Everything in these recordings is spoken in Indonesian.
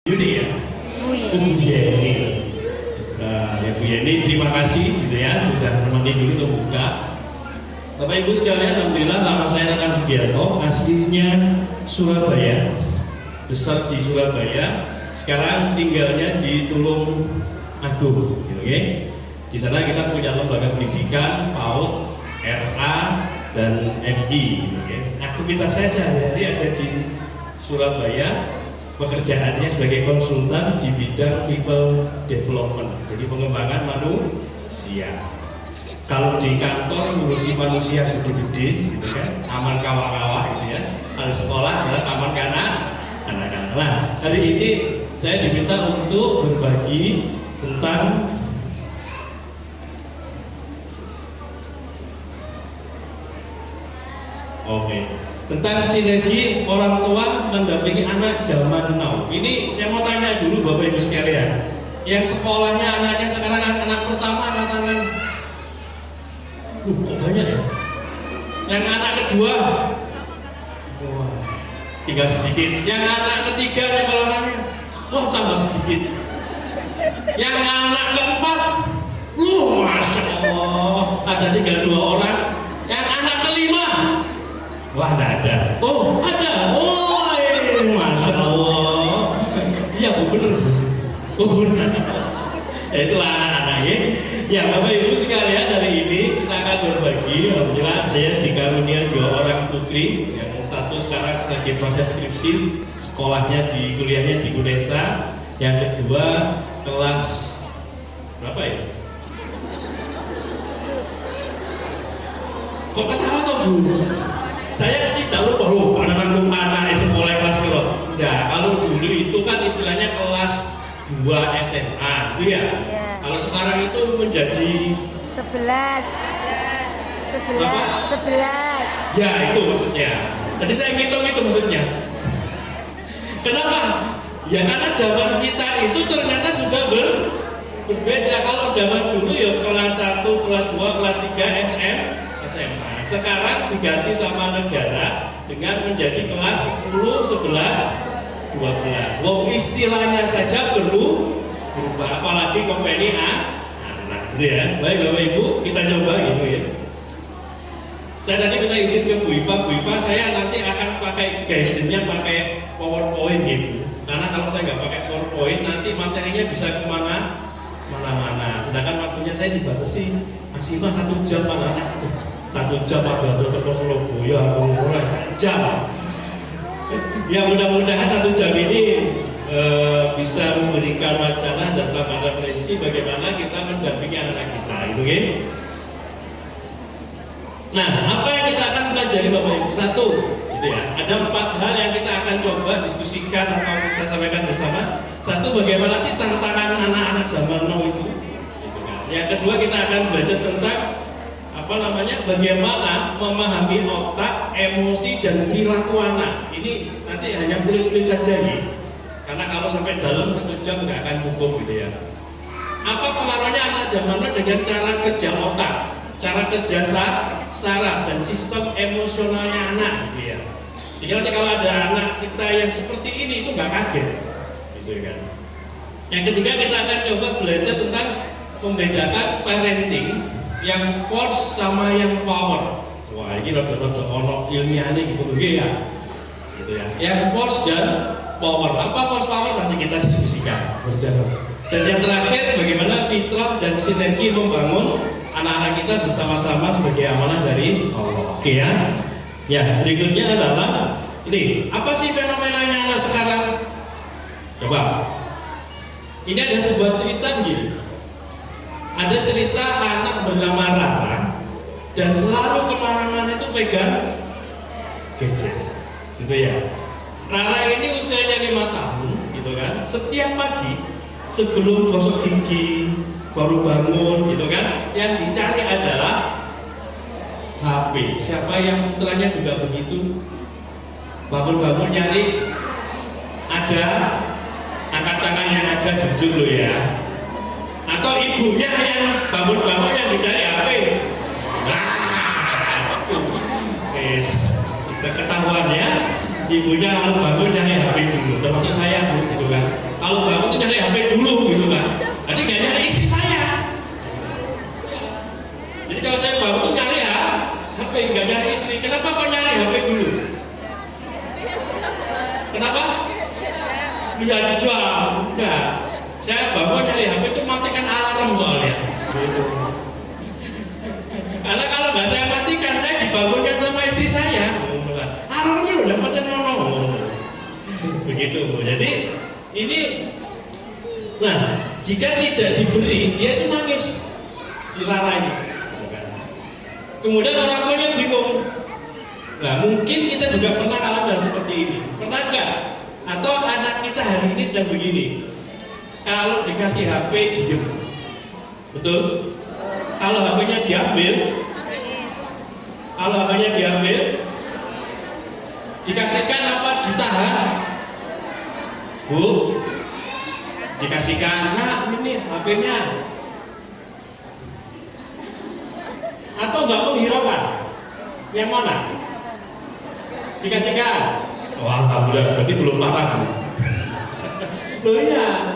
Juni ya, Bu Yeni. Nah, ya Bu Yeni, terima kasih gitu ya sudah menemani dulu untuk buka. Bapak Ibu sekalian, alhamdulillah nama saya Nathan Sugiarto, aslinya Surabaya, besar di Surabaya. Sekarang tinggalnya di Tulung Agung, gitu ya. Di sana kita punya lembaga pendidikan, PAUD, RA, dan MI. Gitu ya. Aktivitas saya sehari-hari ada di Surabaya. Pekerjaannya sebagai konsultan di bidang people development, jadi pengembangan manusia. Kalau di kantor ngurusi manusia gede-gede, gitu kan, aman kawa-kawa, gitu ya. Kalau sekolah adalah aman karena anak-anak. Nah, hari ini saya diminta untuk berbagi tentang tentang sinergi orang tua mendampingi anak zaman now. Ini saya mau tanya dulu Bapak Ibu sekalian, yang sekolahnya anaknya sekarang anak pertama anak tangan, kok banyak ya? Yang anak kedua, wah, tinggal sedikit. Yang anak ketiga nyekolangannya, wah tambah sedikit. Yang anak keempat, masya Allah, ada tinggal 2 orang. Yang anak kelima, wah, tidak ada. Oh, ada. Oh, masya Allah. Iya, benar. Oh, benar. Ya, itulah anak-anak ya. Ya, Bapak Ibu sekalian, hari ini kita akan berbagi. Alhamdulillah, saya dikarunia 2 orang putri. Yang satu sekarang lagi proses skripsi, sekolahnya di kuliahnya di UNESA. Yang kedua kelas berapa ya? Kok ketawa toh Bu? Saya tidak lupa anak-anak anak sekolah kelas berapa? Nah, kalau dulu itu kan istilahnya kelas 2 SMA itu ya. Kalau sekarang itu menjadi 11. Ya, itu maksudnya. Tadi saya ngitung itu maksudnya. Kenapa? Ya karena zaman kita itu ternyata sudah berbeda. Kalau zaman dulu ya kelas 1, kelas 2, kelas 3 SMA. Sekarang diganti sama negara dengan menjadi kelas 10, 11, 12. Wong istilahnya saja perlu berubah, apalagi kompeni anak, gitu ya. Baik Bapak Ibu, kita coba gitu ya. Saya tadi minta izin ke Bu Iva, saya nanti akan pakai guide-nya pakai PowerPoint gitu. Karena kalau saya nggak pakai PowerPoint, nanti materinya bisa kemana-mana. Sedangkan waktunya saya dibatasi maksimal 1 jam anak-anak. 1 jam ada terus Surabaya, mulai 1 jam. Ya mudah-mudahan 1 jam ini bisa memberikan wacana dan tambah referensi bagaimana kita mendampingi anak kita, gitu kan? Nah, apa yang kita akan pelajari Bapak Ibu? 1, gitu ya. Ada 4 hal yang kita akan coba diskusikan atau kita sampaikan bersama. 1, bagaimana sih tantangan anak-anak zaman now itu? Gitu kan. Yang kedua, kita akan belajar tentang bagaimana memahami otak, emosi, dan perilaku anak. Ini nanti hanya kulit-kulit saja ya. Karena kalau sampai dalam 1 jam nggak akan cukup gitu ya. Apa pengaruhnya anak zaman now dengan cara kerja otak, cara kerja saraf, dan sistem emosionalnya anak gitu ya. Sehingga nanti kalau ada anak kita yang seperti ini itu nggak kaget gitu kan. Yang ketiga, kita akan coba belajar tentang membedakan parenting yang force sama yang power. Wah, ini rada-rada ono ilmiahnya gitu loh ya. Gitu ya. Yang force dan power. Apa force power nanti kita diskusikan berjalan. Dan yang terakhir, bagaimana fitrah dan sinergi membangun anak-anak kita bersama-sama sebagai amanah dari Allah. Oke ya. Ya, berikutnya adalah ini. Apa sih fenomenanya anak sekarang? Coba. Ini ada sebuah cerita begini. Ada cerita anak bernama Rara dan selalu kemana-mana itu pegang gadget, gitu ya. Rara ini usianya 5 tahun, gitu kan. Setiap pagi sebelum gosok gigi, baru bangun, gitu kan, yang dicari adalah HP. Siapa yang putranya juga begitu? Bangun-bangun nyari, ada angkat tangan yang ada, jujur loh ya. Atau ibunya yang bangun-bangun yang dicari HP. Nah, itu ketahuan ya. Ibunya kalau bangun nyari HP dulu, termasuk saya gitu kan. Iya dijual. Nah, saya bangun nyari HP itu matikan alarm soalnya. Gitu. Karena kalau nggak saya matikan, saya dibangunkan sama istri saya. Alarmnya udah mati nono. Begitu. Jadi ini, nah jika tidak diberi, dia itu nangis si Lara ini. Kemudian orang tuanya bingung. Nah mungkin kita juga pernah alami seperti ini. Pernah nggak? Atau anak kita hari ini sedang begini. Kalau dikasih HP diem, betul? Kalau HP-nya diambil, kalau HP-nya diambil, dikasihkan apa? Ditahan. Bu, dikasihkan. Nah ini HP-nya. Atau nggak menghiraukan? Yang mana? Dikasihkan. Wah, alhamdulillah, berarti belum parah. Loh iya,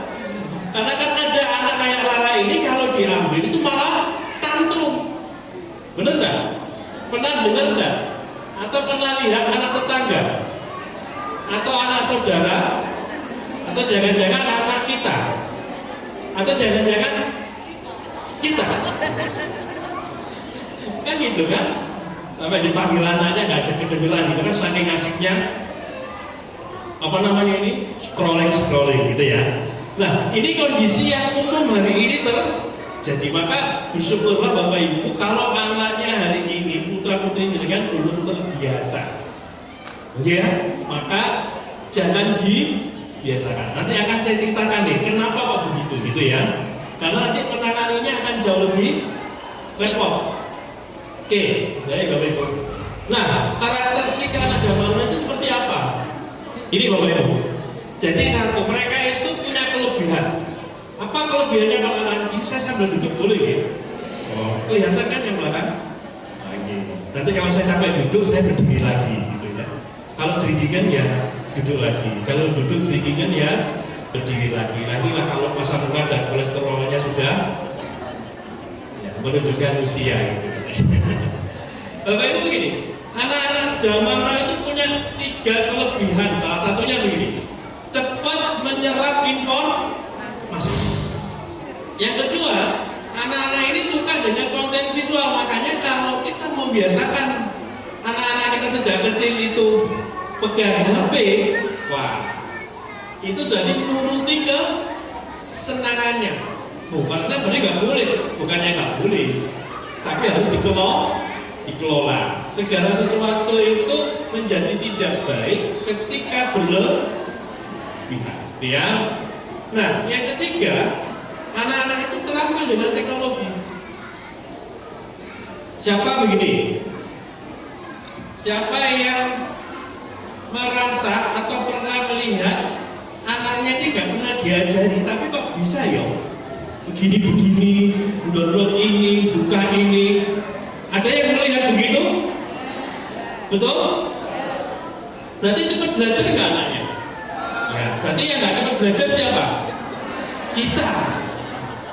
karena kan ada anak kayak Lara ini kalau diambil itu malah tantrum. Bener nggak? Pernah dengar nggak? Atau pernah lihat anak tetangga? Atau anak saudara? Atau jangan-jangan anak kita? Atau jangan-jangan kita? Kan gitu kan? Sampai dipanggil anaknya nggak ada kedengeran gitu kan, saking asiknya apa namanya ini, scrolling gitu ya. Nah ini kondisi yang umum hari ini terjadi. Maka bersyukurlah Bapak Ibu kalau anaknya hari ini putra putri jenengan belum terbiasa, ya maka jangan dibiasakan. Nanti akan saya ceritakan nih kenapa kok begitu gitu ya, karena nanti penanganannya akan jauh lebih repot. Oke, baik Bapak Ibu. Nah karakteristik anak zaman itu seperti apa? Ini Bapak Ibu. Jadi satu, mereka itu punya kelebihan. Apa kelebihannya kalau anak ini? Saya sambil duduk dulu ya. Oh, kelihatan kan yang belakang? Lagi. Nanti kalau saya capek duduk, saya berdiri lagi gitu ya. Kalau geringgingan ya duduk lagi. Kalau duduk geringgingan ya berdiri lagi. Nah inilah kalau pasang muka dan kolesterolnya sudah ya, menunjukkan usia gitu. Bapak Ibu begini, anak-anak zaman now itu punya 3 kelebihan. Salah satunya begini, cepat menyerap informasi. Yang kedua, anak-anak ini suka dengan konten visual. Makanya kalau kita membiasakan anak-anak kita sejak kecil itu pegang HP, wah itu dari menuruti ke senangannya. Bukannya berarti nggak boleh, bukannya nggak boleh, tapi harus dikelola. Segala sesuatu itu menjadi tidak baik ketika berlebihan. Ya. Nah, yang ketiga, anak-anak itu terampil dengan teknologi. Siapa begini? Siapa yang merasa atau pernah melihat anaknya ini gak pernah diajari, tapi kok bisa ya? Begini-begini, download ini, buka ini. Ada yang melihat begitu? Betul? Berarti cepat belajar nggak anaknya? Ya, berarti yang nggak cepat belajar siapa? Kita.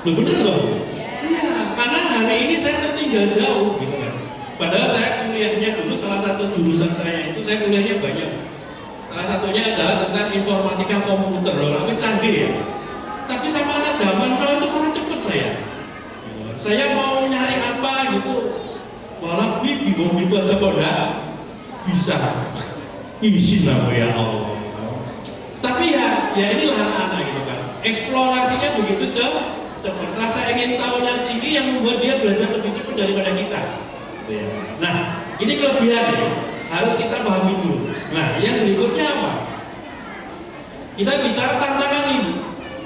Loh bener loh? Iya, karena hari ini saya tertinggal jauh gitu kan. Padahal saya kuliahnya dulu, salah satu jurusan saya itu, saya kuliahnya banyak. Salah satunya adalah tentang informatika komputer loh, habis canggih ya. Tapi sama anak zaman now itu karena cepet saya mau nyari apa gitu, malah bingung gitu aja kok enggak bisa. Izin nama ya Allah. Tapi ya inilah anak-anak gitu kan. Eksplorasinya begitu cepat. Rasa ingin tahunya tinggi yang membuat dia belajar lebih cepat daripada kita. Nah, ini kelebihan ya. Harus kita pahami dulu. Nah, yang berikutnya apa? Kita bicara tantangan ini.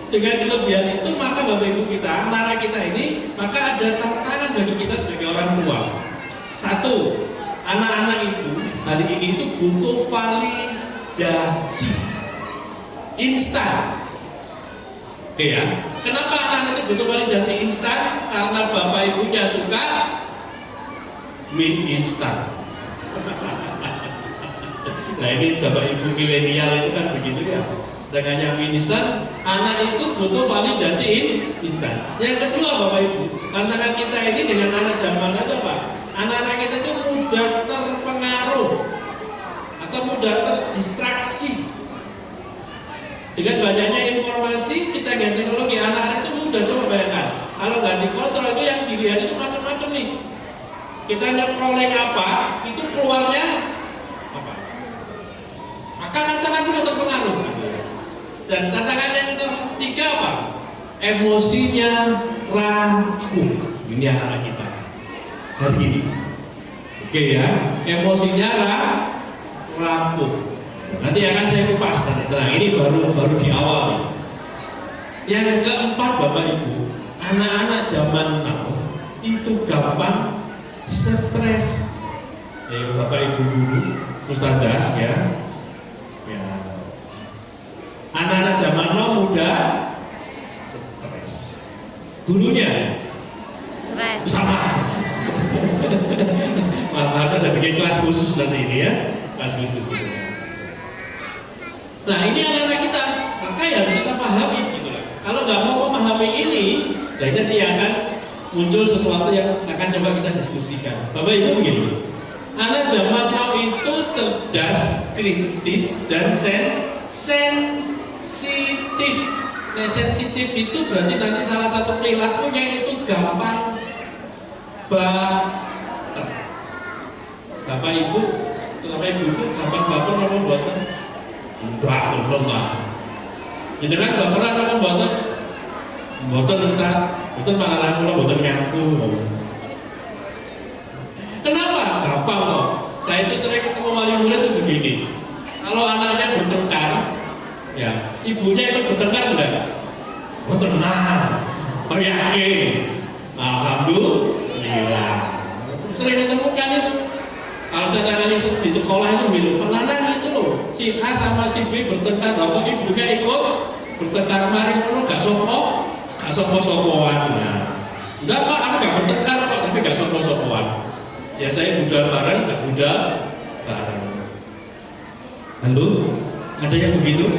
Dengan kelebihan itu maka Bapak Ibu kita, anak-anak kita ini, maka ada tantangan bagi kita sebagai orang tua. Satu, anak-anak itu hari ini itu butuh validasi instan. Oke ya. Kenapa anak-anak itu butuh validasi instan? Karena Bapak Ibunya suka mie instan. Nah ini Bapak Ibu milenial itu kan begitu ya. Sedangkan mie instan, anak itu butuh validasi instan. Yang kedua Bapak Ibu, tantangan kita ini dengan anak zaman itu apa? Anak-anak kita itu mudah terpengaruh atau mudah terdistraksi Dengan banyaknya informasi, kecanggihan teknologi, anak-anak itu mudah. Coba bayangkan, kalau nggak dikontrol itu yang dilihat itu macam-macam nih. Kita nge-crawling apa, itu keluarnya apa? Maka kan sangat mudah terpengaruh. Dan tantangan yang ketiga apa? Emosinya rapuh. Ini anak-anak kita hari ini. Oke ya, emosinya rapuh. Nanti akan saya kupas. Nah ini baru di awal nih. Yang keempat Bapak Ibu, anak-anak zaman now itu gampang stres. Bapak Ibu guru, ustazah ya. Anak-anak zaman now mudah stres. Gurunya sama. Maka ada bikin kelas khusus nanti ini ya, kelas khusus. Nah ini anak-anak kita, maka ya harus kita pahami gitu lah. Kalau nggak mau memahami ini, nanti akan muncul sesuatu yang akan coba kita diskusikan. Bapak Ibu begini, anak zaman now itu cerdas, kritis, dan sensitif. Nah sensitif itu berarti nanti salah satu perilakunya itu gampang baper. Bapak Ibu itu gampang baper apa buatan? Enggak, belum lah. Jadi kan baperan apa buatan? Buatan Ustaz, itu malah kula buatan ngaku. Kenapa? Gampang kok. Saya itu sering ketemu wali murid itu begini. Kalau anaknya bertengkar, ya ibunya ikut bertengkar enggak? Oh tenang, oh yakin, alhamdulillah. Sering ketemukan itu. Kalau saya tangani di sekolah itu bilang, penanang itu loh, si A sama si B bertengkar, lalu ibunya ikut bertengkar kemarin itu gak sopo-sopoan. Nah, enggak Pak, aku gak bertengkar kok, tapi gak sopo-sopoan. Ya saya budal bareng, gak budal bareng. Halo, ada yang begitu?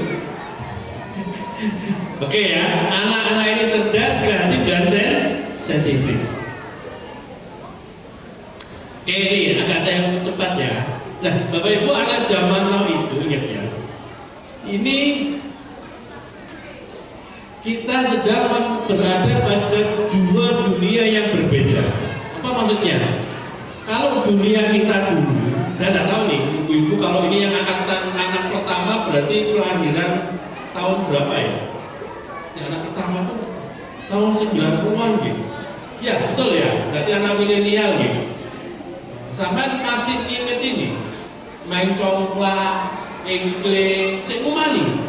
Oke ya, anak-anak ini cerdas, kreatif, dan sensitif. Oke ini agak saya cepat ya. Nah Bapak Ibu anak zaman now itu ingat ya, ini kita sedang berada pada dua dunia yang berbeda. Apa maksudnya? Kalau dunia kita dulu, saya tidak tahu nih ibu-ibu kalau ini yang angkatan anak pertama berarti kelahiran tahun berapa ya? Yang anak pertama tuh tahun 90-an gitu. Ya betul ya, berarti anak milenial gitu. Sampai masih inget ini main congklak, engkle, sekumani,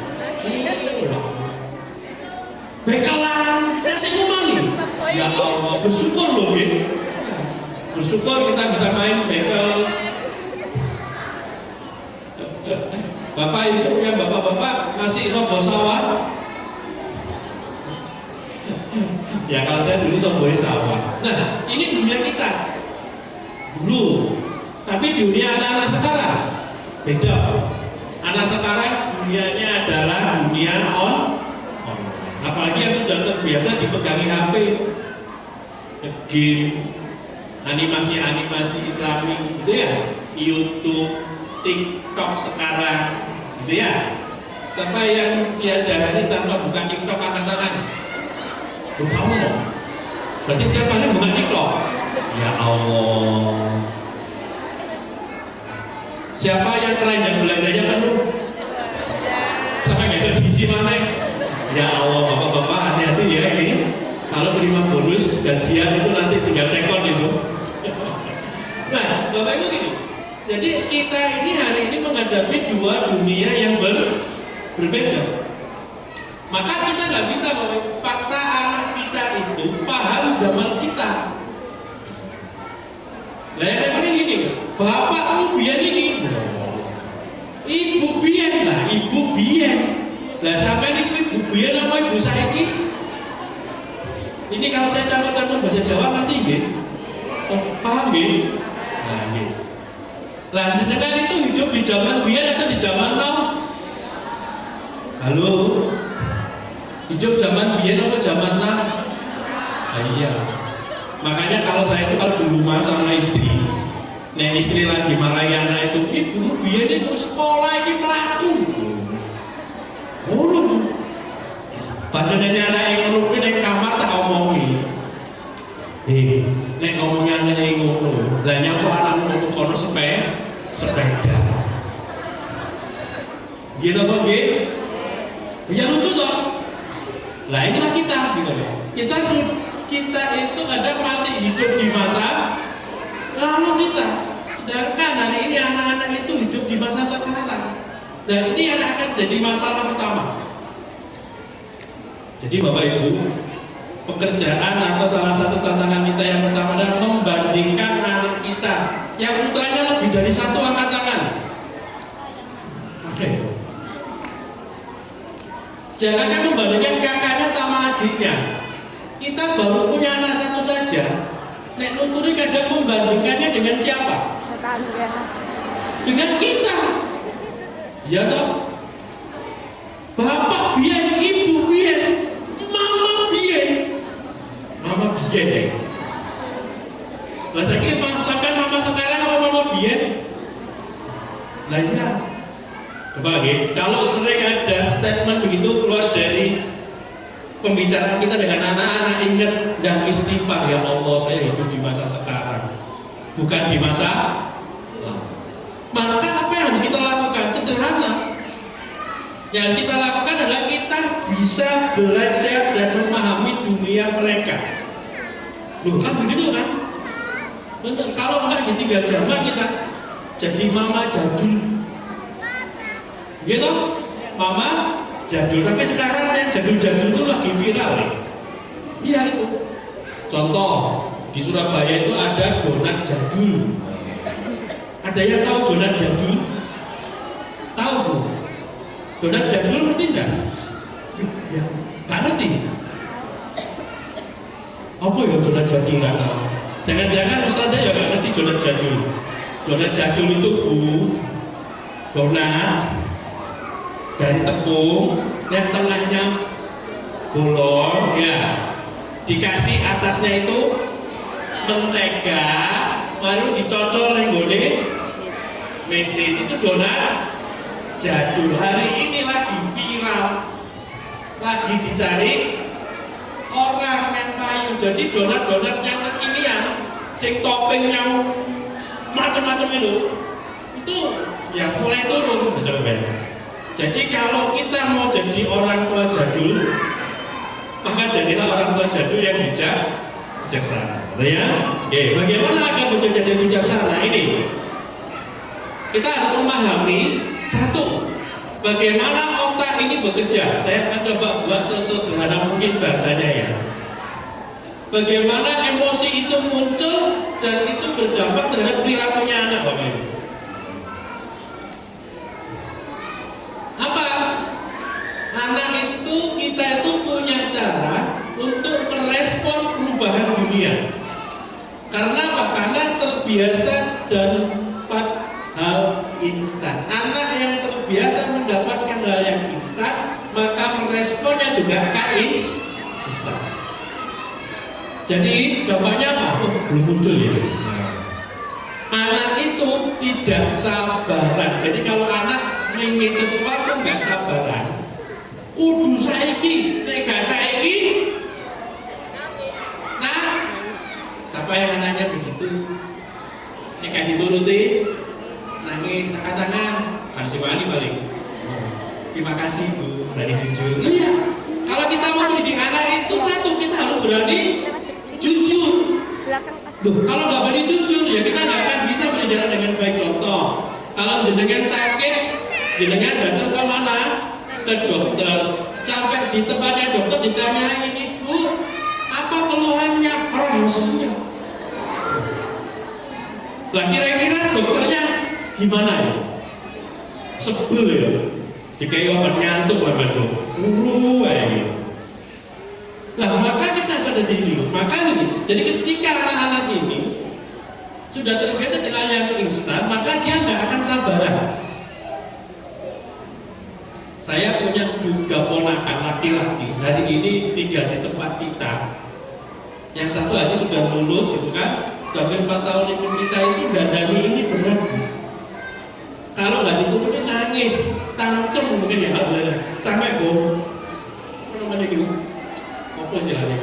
bekalan, sekumani. Ya Allah, bersyukur loh gitu. Bersyukur kita bisa main bekel. Bapak Ibu ya bapak-bapak masih sobo sawah. Ya kalau saya dulu sobo sawah. Nah ini dunia kita dulu, tapi dunia anak-anak sekarang beda. Anak sekarang dunianya adalah dunia online. Apalagi yang sudah terbiasa dipegangi HP, game, animasi-animasi Islami, gitu ya, YouTube, TikTok sekarang, gitu ya. Sampai yang diajari tanpa buka TikTok angkat tangan. Kamu, berarti setiap kali buka TikTok. Ya Allah. Siapa yang keranjang belanjanya penuh? Sampai geser diisi mana? Ya Allah, bapak-bapak hati-hati ya ini. Kalau terima bonus gajian itu nanti tinggal cekon itu. Nah, Bapak Ibu gini. Jadi kita ini hari ini menghadapi dua dunia yang berbeda. Maka kita nggak bisa memaksa anak kita itu paham zaman kita. Lah yang gini, bapakmu biyen iki. Ibu biyen lah, ibu biyen. Lah sampean niku ibu biyen apa ibu saiki? Ini kalau saya campur-campur bahasa Jawa ngerti nggih? Oh, paham nggih? Nah, nggih. Lah jenengan itu hidup di zaman biyen atau di zaman now? Halo? Hidup zaman biyen apa zaman now? Ah, iya. Makanya kalau saya itu kalau di rumah sama istri, nek istri lagi marahi anak itu, ibumu biyen itu sekolah iki mlaku. ngono. Padahal anak yang ngono ning kamar tak omongi. Nek ngomongnya anak yang ngono, lah nyapa anakmu metu kono sepeda. Gitu apa nggih? Ya lucu toh. Lah inilah kita gitu ya. Kita itu kadang masih hidup di masa lalu kita. Sedangkan hari ini anak-anak itu hidup di masa sekarang. Dan ini yang akan jadi masalah utama. Jadi Bapak Ibu, pekerjaan atau salah satu tantangan kita yang pertama adalah membandingkan anak kita yang putranya lebih dari satu angkat tangan. Oke. Jangankan membandingkan kakaknya sama adiknya. Kita baru punya anak satu saja. Nek nuturi kadang membandingkannya dengan siapa? Tetangga. Dengan kita. Ya toh? Bapak biyen, ibu biyen, mama biyen. Mama biyen ya. Lah saiki sampean mama sekarang apa mama biyen? Lah iya. Coba lagi, kalau sering ada statement begitu keluar dari pembicaraan kita dengan anak-anak, ingat dan istighfar, ya Allah saya hidup di masa sekarang, bukan di masa lalu. Maka apa yang harus kita lakukan? Sederhana. Yang kita lakukan adalah kita bisa belajar dan memahami dunia mereka. Loh kan begitu kan? Betul. Kalau enggak ditinggal zaman kita jadi mama jadul. Gitu, mama jadul. Tapi sekarang yang jadul-jadul itu lagi viral nih. Iya itu. Contoh di Surabaya itu ada donat jadul. Ada yang tahu donat jadul? Tahu Bu? Donat jadul ngerti enggak? Ya, nggak ngerti. Apa ya donat jadul nggak tahu? Jangan-jangan Ustazah ya nggak ngerti donat jadul. Donat jadul itu Bu, donat dari tepung yang tengahnya bolong, ya, dikasih atasnya itu mentega, lalu dicocol nenggone mesis. Itu donat jadul. Hari ini lagi viral, lagi dicari orang yang payu. Jadi donat-donat yang kekinian, sing toppingnya macam-macam itu ya mulai turun. Jadi kalau kita mau jadi orang tua jadul, maka jadilah orang tua jadul yang bijaksana. Ya, bagaimana agar menjadi bijaksana ini? Kita harus memahami satu, bagaimana otak ini bekerja. Saya akan coba buat sesederhana mungkin bahasanya ya. Bagaimana emosi itu muncul dan itu berdampak terhadap perilakunya anak Bapak Ibu. Apa? Anak itu, kita itu punya cara untuk merespon perubahan dunia. Karena apa? Karena terbiasa dan hal instan. Anak yang terbiasa mendapatkan hal yang instan, maka meresponnya juga instan. Jadi dampaknya apa? Oh, belum muncul ya. Anak itu tidak sabaran. Jadi kalau anak ingin sesuatu nggak sabaran, kudu saiki, nek gak saiki, nah, siapa yang anaknya begitu? Nek gak dituruti, nangis, angkat tangan, kan si wali paling. Terima kasih Bu, berani jujur. Iya, kalau kita mau mendidik anak itu satu, kita harus berani jujur. Duh, kalau nggak berani jujur ya kita nggak akan bisa berjalan dengan baik. Contoh, kalau jenengan sakit, jenengan datang ke mana? Ke dokter. Sampai di tempatnya dokter ditanya ini, Bu, apa keluhannya? Rahasia. Lah kira-kira dokternya gimana ya? Sebel ya. Dikai obat nyantuk lah betul. Ya. Nah maka kita sadar diri, maka ini. Jadi ketika anak-anak ini sudah terbiasa dengan yang instan, maka dia nggak akan sabaran. Saya punya juga ponakan laki-laki hari ini tinggal di tempat kita. Yang satu hari sudah lulus, itu kan, sudah 4 tahun ikut kita itu dandani ini berat. Kalau nggak diturunin nangis, tantrum mungkin ya, sampai go. Apa namanya gitu? Apa istilahnya?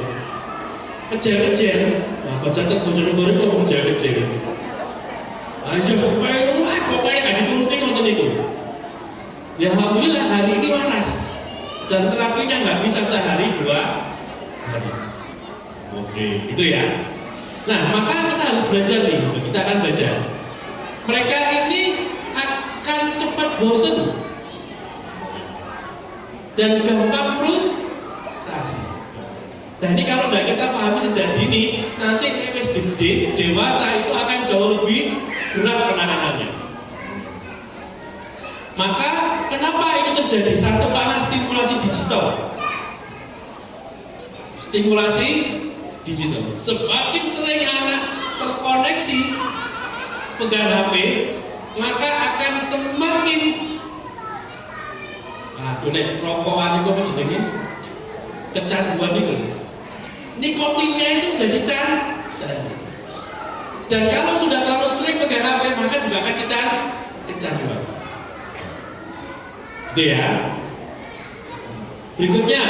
Kejar-kejar. Nah, baca Bojonegoro itu apa kejar-kejar? Ayo pokoknya nggak diturutin nonton itu. Ya alhamdulillah hari ini waras dan terapinya nggak bisa sehari 2 hari. Oke, itu ya. Nah, maka kita harus belajar nih, kita akan belajar. Mereka ini akan cepat bosan dan gampang frustasi. Nah ini kalau tidak kita pahami sejak dini, nanti wis gede, dewasa itu akan jauh lebih berat penanganannya. Maka kenapa ini terjadi? Satu, karena stimulasi digital. Stimulasi digital. Semakin sering anak terkoneksi pegang HP, maka akan semakin rokokan itu apa jenenge? Kecanduan itu. Nikotinnya itu jadi candu. Dan kalau sudah terlalu sering pegang HP, maka juga akan kecanduan. Gitu ya. Berikutnya,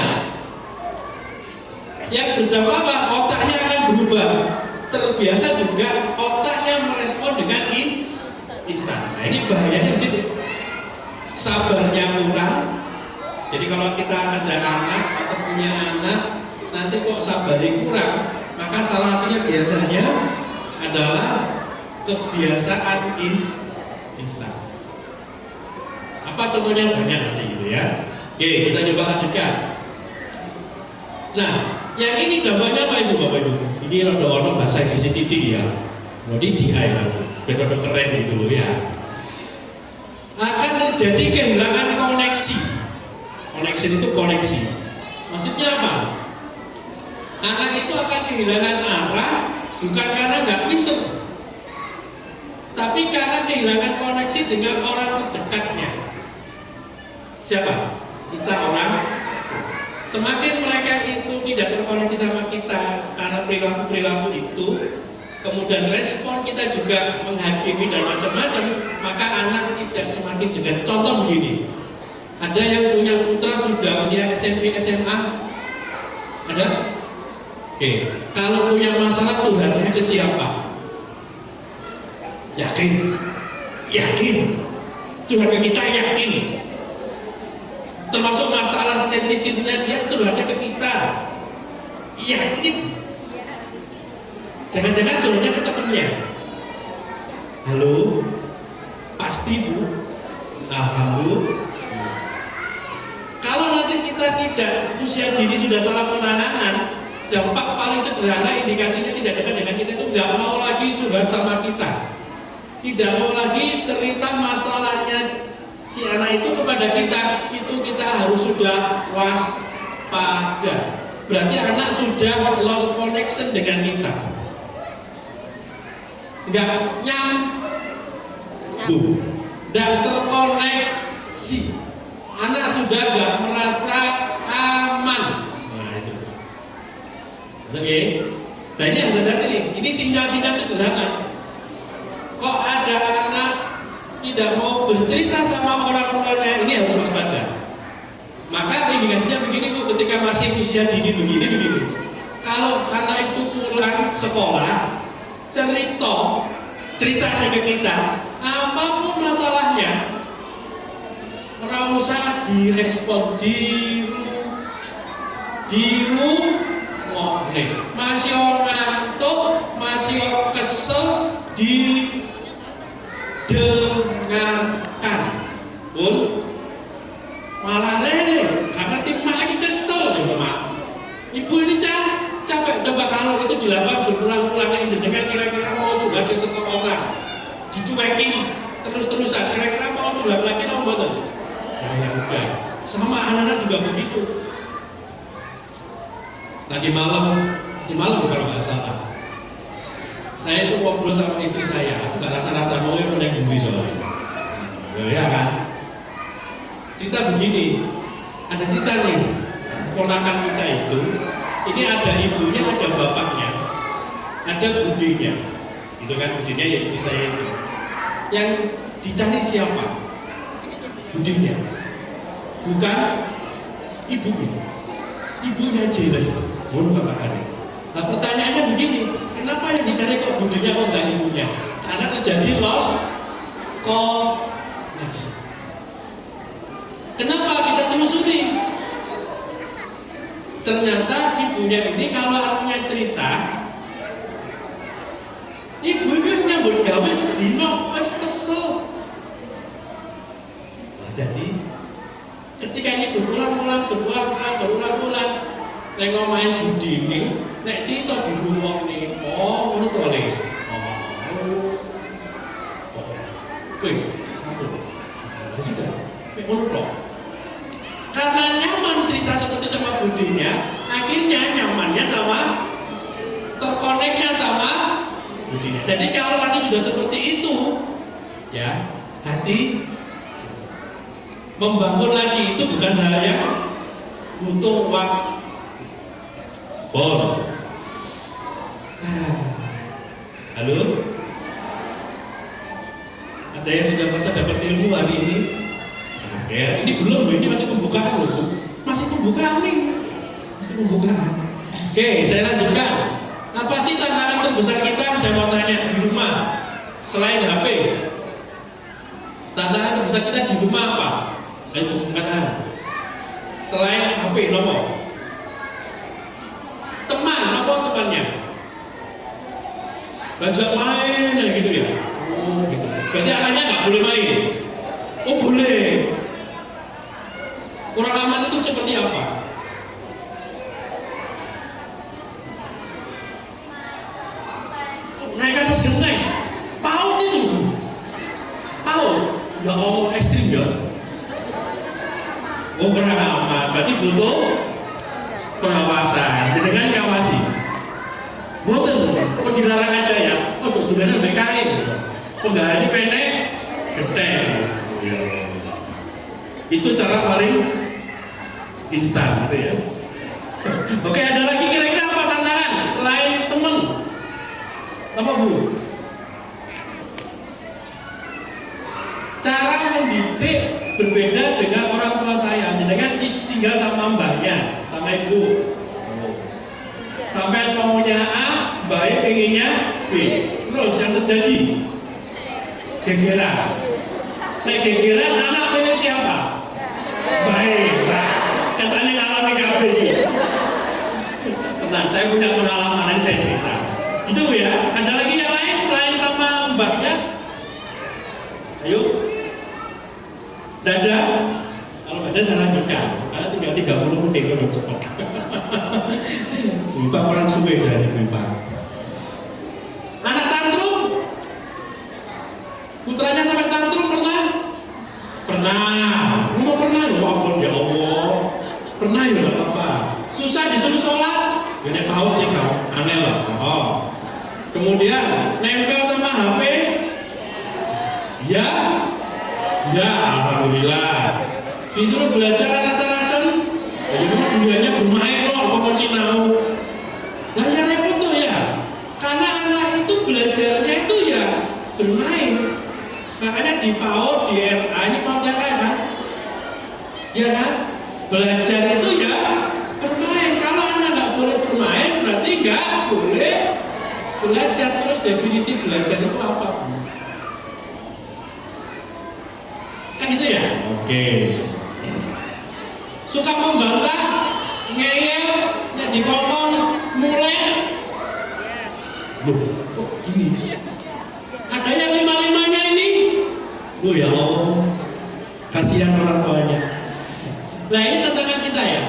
yang berdampak apa? Otaknya akan berubah. Terbiasa juga otaknya merespon dengan instan. Nah ini bahayanya di situ. Sabarnya kurang. Jadi kalau kita ada anak atau punya anak, nanti kok sabarnya kurang, maka salah satunya biasanya adalah kebiasaan instan. Apa contohnya? Banyak nanti gitu ya. Oke, kita coba lanjutkan. Nah, yang ini dampaknya apa itu Bapak Ibu? Ini ada bahasa Inggris titik ya. Jadi DI lah, biar keren gitu ya. Akan terjadi kehilangan koneksi. Koneksi itu koneksi. Maksudnya apa? Anak itu akan kehilangan arah bukan karena nggak pintar, tapi karena kehilangan koneksi dengan orang terdekatnya. Siapa? Kita orang. Semakin mereka itu tidak terkoneksi sama kita karena perilaku-perilaku itu, kemudian respon kita juga menghakimi dan macam-macam, maka anak tidak semakin dekat. Contoh begini, ada yang punya putra sudah usia SMP, SMA? Ada? Oke, kalau punya masalah curhatnya ke siapa? Yakin? Yakin? Curhat ke kita yakin? Termasuk masalah sensitifnya dia curhatnya ke kita yakin? Jangan-jangan curhatnya ke temennya. Halo? Pasti Bu? Alhamdulillah. Kalau nanti kita tidak usia dini sudah salah penanganan, dampak paling sederhana indikasinya tidak dekat dengan kita itu tidak mau lagi curhat sama kita, tidak mau lagi cerita masalahnya si anak itu kepada kita, itu kita harus sudah waspada. Berarti anak sudah lost connection dengan kita, nggak nyambung, nggak terkoneksi. Anak sudah nggak merasa aman. Nah itu. Oke. Nah ini harus hati nih. Ini sinyal-sinyal sederhana. Kok ada anak tidak mau bercerita sama orang tuanya, ini harus waspada. Maka indikasinya begini Bu, ketika masih usia dini begini. Kalau anak itu pulang sekolah, ceritanya ke kita, apapun masalahnya, ora usah direspon ngomong. Masih ngantuk, masih kesel, didengarkan. Pun malah lele, gak ngerti mak lagi kesel nih mak. Ibu ini capek. Coba kalau itu dilakukan berulang-ulang ini jenengan kira-kira mau juga ke seseorang, dicuekin terus-terusan, kira-kira mau curhat lagi apa betul? Nah ya udah, sama anak-anak juga begitu. Tadi malam kalau nggak salah, saya itu ngobrol sama istri saya, aku gak rasa-rasa mau yang udah gini soalnya. Ya kan? Cerita begini, ada cerita nih, ponakan kita itu, ini ada ibunya, ada bapaknya, ada budinya, itu kan budinya ya istri saya itu. Yang dicari siapa? Budinya, bukan ibunya. Ibunya jelas, bukan makanya. Nah pertanyaannya begini, kenapa yang dicari kok budinya kok nggak ibunya? Karena terjadi lost connection. Kenapa kita telusuri? Ternyata ibunya ini kalau anaknya cerita, ibu itu nyambut gawe sedino wis kesel. Nah, jadi ketika ini berulang-ulang, nek ngomain budi ini, nek cerita di rumah nih, oh ngono to le. Wis, sudah, nek ngono to. Karena nyaman cerita seperti sama budinya, akhirnya nyamannya sama terkoneknya sama budinya. Jadi kalau nanti sudah seperti itu, ya hati membangun lagi itu bukan hal yang butuh waktu. Halo, ada yang sudah merasa dapat ilmu hari ini? Ya, ini belum, ini masih pembukaan loh, masih pembukaan nih, masih pembukaan. Oke, saya lanjutkan. Apa sih tantangan terbesar kita? Saya mau tanya di rumah, selain HP, tantangan terbesar kita di rumah apa? Ayo, katakan. Selain HP, nopo? Teman, nopo temannya? Belajar main, gitu ya. Oh, gitu. Berarti anaknya nggak boleh main. Oh, boleh. Kurang aman itu seperti apa? Naik atas genteng, paut itu, paut. Ya Allah, ekstrim ya. Oh, kurang aman. Berarti butuh pengawasan. Jenengan ngawasi. Boten, kok dilarang aja ya? Oh, dodolan mek kain. Penggahane pendek, genteng. Itu cara paling instan gitu ya. Oke, ada lagi kira-kira apa tantangan selain temen? Apa Bu? Cara mendidik berbeda dengan orang tua saya. Jenengan tinggal sama mbaknya, sama ibu. Sampai maunya A, mbaknya pengennya B. Terus yang terjadi gegeran. Nek gegeran anak pilih siapa? Baik, katanya ngalami kabeh. Tenang, saya punya pengalaman yang saya cerita. Itu ya. Ada lagi yang lain selain sama mbaknya? Ayo. Dada. Kalau ada saya lanjutkan. Karena tinggal 30 menit lebih cepat. Bapak perang suwe jadi Bapak. Anak tantrum. Putranya sampai tantrum pernah? Pernah. Mau pernah loh, ampun ya Allah. Pernah ya apa? Susah disuruh sholat. Ya nek paut sih kamu aneh lah. Oh. Kemudian nempel sama HP. Ya. Ya, alhamdulillah. Disuruh belajar rasa-rasan. Ya memang dunianya bermain loh, apa cinau. Lah ya repot tuh ya. Karena anak itu belajarnya itu ya bermain. Makanya di PAUD, di RA ini kontekan kan? Ya kan? Belajar itu ya bermain. Kalau anak nggak boleh bermain, berarti nggak boleh belajar. Terus definisi belajar itu apa, Bu? Kan itu ya? Oke. Suka membantah, ngeyel, nek dikongkon, mulai. Loh, kok gini? Ada yang lima-limanya ini? Loh ya Allah, kasihan orang tuanya. Nah ini tantangan kita ya.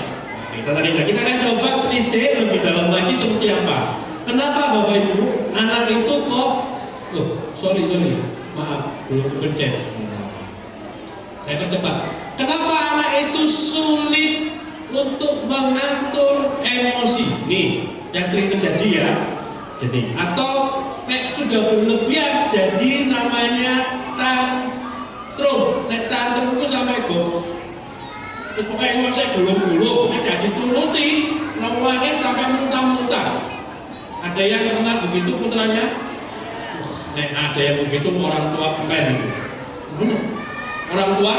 Kita akan coba telisik lebih dalam lagi seperti apa. Kenapa Bapak Ibu anak itu kok? Loh, sorry, maaf, belum kencet. Saya percepat. Kenapa anak itu sulit untuk mengatur emosi? Nih, yang sering terjadi ya. Jadi, atau nek sudah berlebihan jadi namanya tantrum. Nek tantrum itu sampai go. Terus pokoknya kalau saya gulung-gulung, nek jadi turuti, nomornya sampai muntah-muntah. Ada yang pernah begitu putranya? Nek ada yang begitu orang tua keren itu. Benar. Orang tua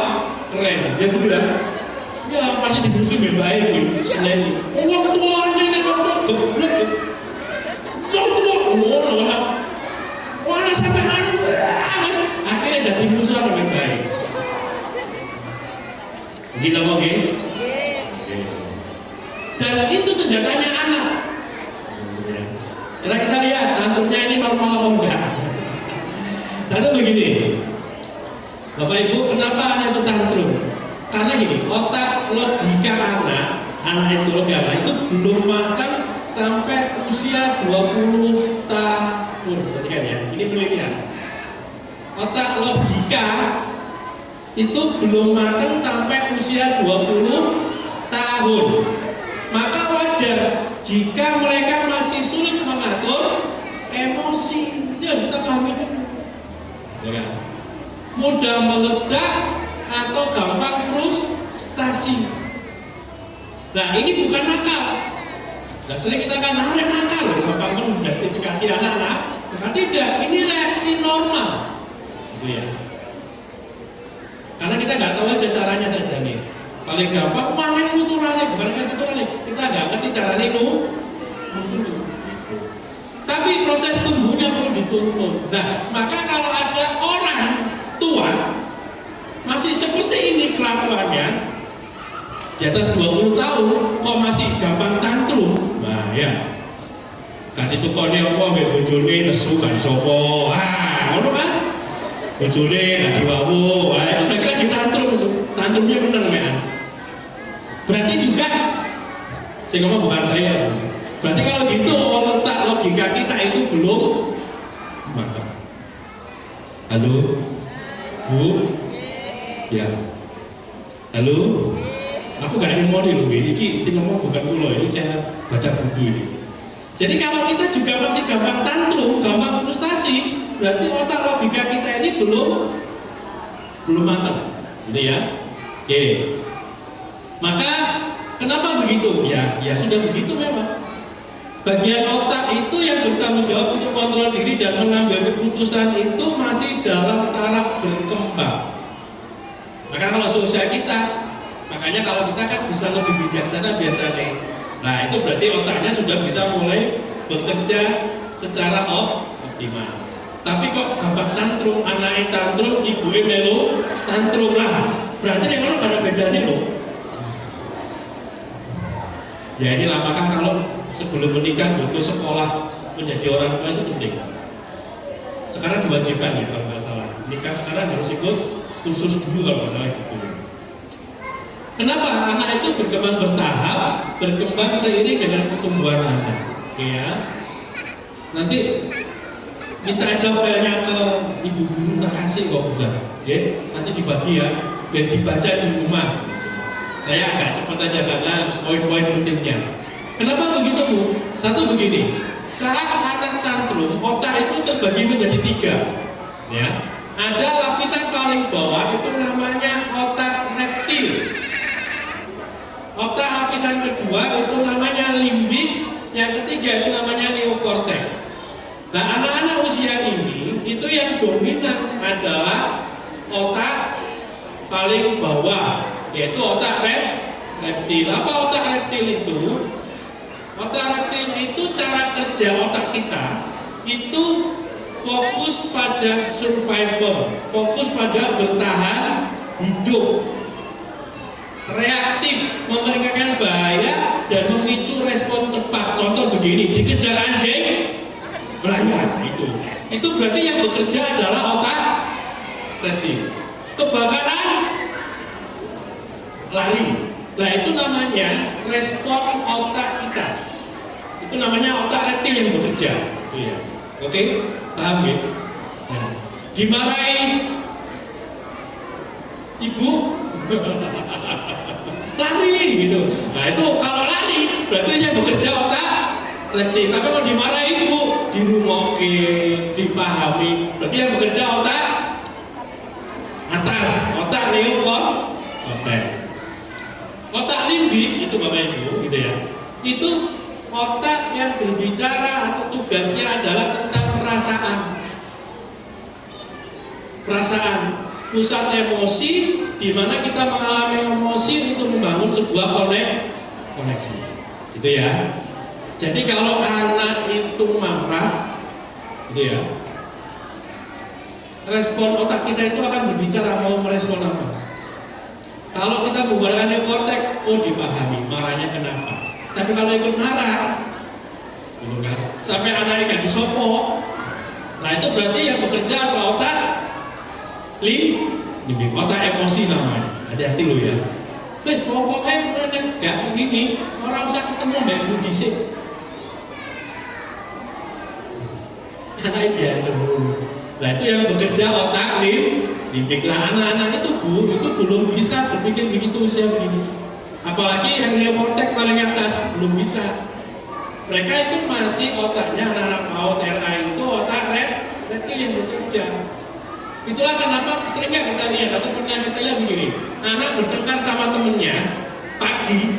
keren, dia bilang, ya pasti dibusuh baik nih, selain orang tua ini orang tua geblek, orang tua, mana sampai anu, akhirnya jadi musuh lebih baik. Begitu oke? Dan itu senjatanya anak. Karena kita lihat tantrumnya ini normal atau enggak. Satu begini, Bapak Ibu, kenapa anak itu tantrum? Karena gini, otak logika anak itu logika itu belum matang sampai usia 20 tahun. Perhatikan ya, ini penelitian. Otak logika itu belum matang sampai usia 20 tahun. Maka wajar jika mereka masih sulit mengatur emosi. Itu harus kita pahami dulu. Ya kan? Mudah meledak atau gampang frustasi. Nah ini bukan nakal. Nah sering kita kan nakal, gampang menjustifikasi anak-anak. Nah tidak, ini reaksi normal. Gitu ya. Karena kita nggak tahu aja caranya saja nih. Paling gampang main nuturane, bukan main nuturane. Kita nggak ngerti caranya nutur. Tapi proses tumbuhnya perlu dituntun. Nah, maka kalau ada orang tua masih seperti ini kelakuannya, di atas 20 tahun kok masih gampang tantrum, nah ya kan itu kone apa mbek bojone nesu kan sapa, ngono kan bojone gak diwawu, itu berarti lagi tantrum, tantrumnya menang ya. Berarti juga saya ngomong bukan saya, berarti kalau gitu letak logika kita itu belum matang. Halo Bu, ya halo, aku gak ada memori loh, ini si ngomong bukan pulau, ini saya baca buku ini. Jadi kalau kita juga masih gampang tantrum, gampang frustasi, berarti otak logika kita ini belum matang, gitu ya. Oke. Maka kenapa begitu? Ya sudah begitu memang. Bagian otak itu yang bertanggung jawab untuk kontrol diri dan mengambil keputusan itu masih dalam taraf berkembang. Maka kalau seusia kita, makanya kalau kita kan bisa lebih bijaksana biasanya. Nah itu berarti otaknya sudah bisa mulai bekerja secara optimal. Tapi kok gampang tantrum, anaknya tantrum, ibunya melu tantrum lah. Berarti yang mana ada bedanya loh. Ya inilah maka kalau sebelum menikah butuh sekolah menjadi orang tua itu penting. Sekarang diwajibkan ya kalau nggak salah. Nikah sekarang harus ikut kursus dulu kalau nggak salah gitu. Kenapa? Anak itu berkembang bertahap, berkembang seiring dengan pertumbuhan anak. Oke ya. Nanti minta aja filenya ke ibu guru tak kasih kok Ustaz. Ya, nanti dibagi ya, biar dibaca di rumah. Saya agak cepat aja karena poin-poin pentingnya. Kenapa begitu Bu? Satu begini, saat anak tantrum, otak itu terbagi menjadi 3. Ya, ada lapisan paling bawah itu namanya otak reptil. Otak lapisan kedua itu namanya limbik, yang ketiga itu namanya neokortex. Nah, anak-anak usia ini itu yang dominan adalah otak paling bawah, yaitu otak reptil. Apa otak reptil itu? Otak reptil itu cara kerja otak kita itu fokus pada survival, fokus pada bertahan hidup, reaktif, memberikan bahaya dan memicu respon cepat. Contoh begini, dikejar anjing melayang, itu berarti yang bekerja adalah otak reptil. Kebakaran lari, nah itu namanya respon otak kita. Itu namanya otak reptil yang bekerja. Itu ya. Oke, paham ya? Nah, dimarahin ibu lari gitu. Nah itu kalau lari berarti yang bekerja otak reptil. Tapi kalau dimarahin ibu dirumokin, dipahami, berarti yang bekerja otak atas, otak neokortex. Otak limbik itu Bapak Ibu gitu ya. Itu otak yang berbicara atau tugasnya adalah tentang perasaan. pusat emosi di mana kita mengalami emosi untuk membangun sebuah koneksi. Itu ya. Jadi kalau anak itu marah, gitu ya, respon otak kita itu akan berbicara mau merespon apa. Kalau kita menggunakan neokortex, oh dipahami marahnya kenapa. Tapi kalau ikut marah, gitu kan, sampai anaknya gak disopok, nah itu berarti yang bekerja otak otak emosi namanya. Hati-hati lo ya. Wes pokoknya mana gak begini, orang usah ketemu mbak Budisik. Anak dia cemburu. Nah itu yang bekerja otak limbik. Lah anak-anak itu belum bisa berpikir begitu usia begini. Apalagi yang neokortex paling atas belum bisa. Mereka itu masih otaknya anak-anak PAUD RA itu otak reptil yang bekerja. Itulah kenapa seringnya kita lihat atau pernah kita lihat begini. Anak bertengkar sama temennya pagi,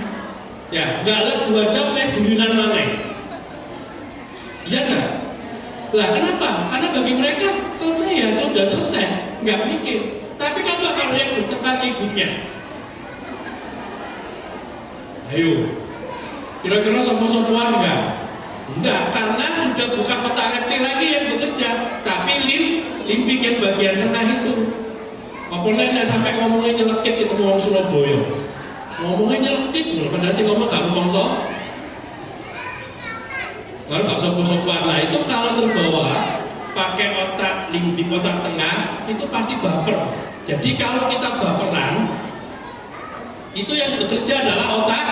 ya nggak 2 jam mes dulunan mana? Iya nggak? Lah kenapa? Karena bagi mereka selesai ya sudah selesai, nggak mikir. Tapi kalau yang bertengkar ibunya, ayo, kira-kira sopo-sopoan enggak? Enggak, karena sudah bukan otak reptil lagi yang bekerja, tapi limbik yang bagian tengah itu. Apalagi sampai ngomongnya nyelekit itu orang Surabaya, ngomongnya nyelekit, padahal sih ngomong gak rumongso. Baru gak sopo-sopoan lah, itu kalau terbawa pakai otak limbik otak tengah itu pasti baper. Jadi kalau kita baperan, itu yang bekerja adalah otak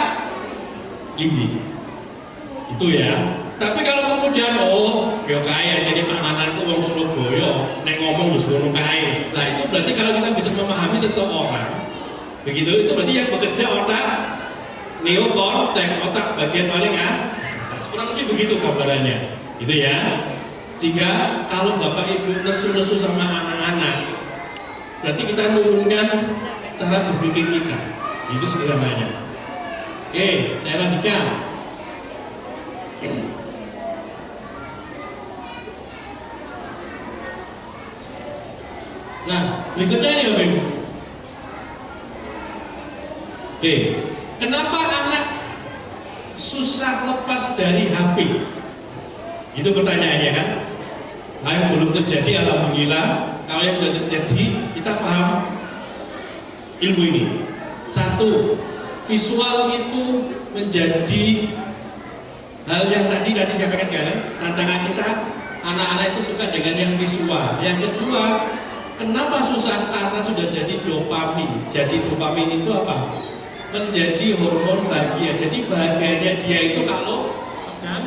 limbik. Itu ya. Tapi kalau kemudian ya kaya jadi pangananku wong Surabaya nek ngomong wis ngono kae. Nah itu berarti kalau kita bisa memahami seseorang begitu, itu berarti yang bekerja otak neokortex, otak bagian paling kurang lebih begitu gambarannya, gitu ya. Sehingga kalau bapak ibu nesu-nesu sama anak-anak, berarti kita nurunkan cara berpikir kita. Itu sederhananya. Oke, saya lanjutkan. Nah, berikutnya ini Bapak Ibu. Oke, kenapa anak susah lepas dari HP? Itu pertanyaannya kan? Nah, yang belum terjadi alhamdulillah. Kalau yang sudah terjadi, kita paham ilmu ini. Satu, visual itu menjadi hal yang tadi saya pengen kan, tantangan kita, anak-anak itu suka dengan yang visual. Yang kedua, kenapa susah? Karena sudah jadi dopamin. Jadi dopamin itu apa? Menjadi hormon bahagia. Jadi bahagianya dia itu kalau kan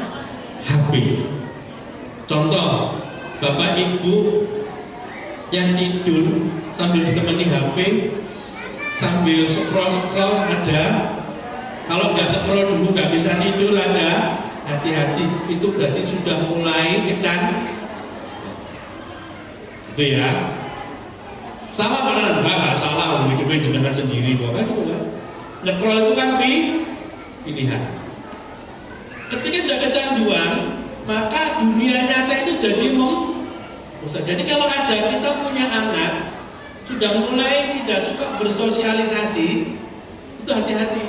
HP. Contoh, bapak ibu yang tidur sambil ditemani HP, sambil scroll ada. Kalau nggak scroll dulu nggak bisa tidur ada. Hati-hati, itu berarti sudah mulai kecan. Itu ya. Salah pada enggak salah, hidupnya jenengan sendiri bahkan itu kan. Nyekrol itu kan pilihan. Ketika sudah kecanduan, maka dunia nyata itu jadi rusak. Jadi kalau ada kita punya anak sudah mulai tidak suka bersosialisasi, itu hati-hati.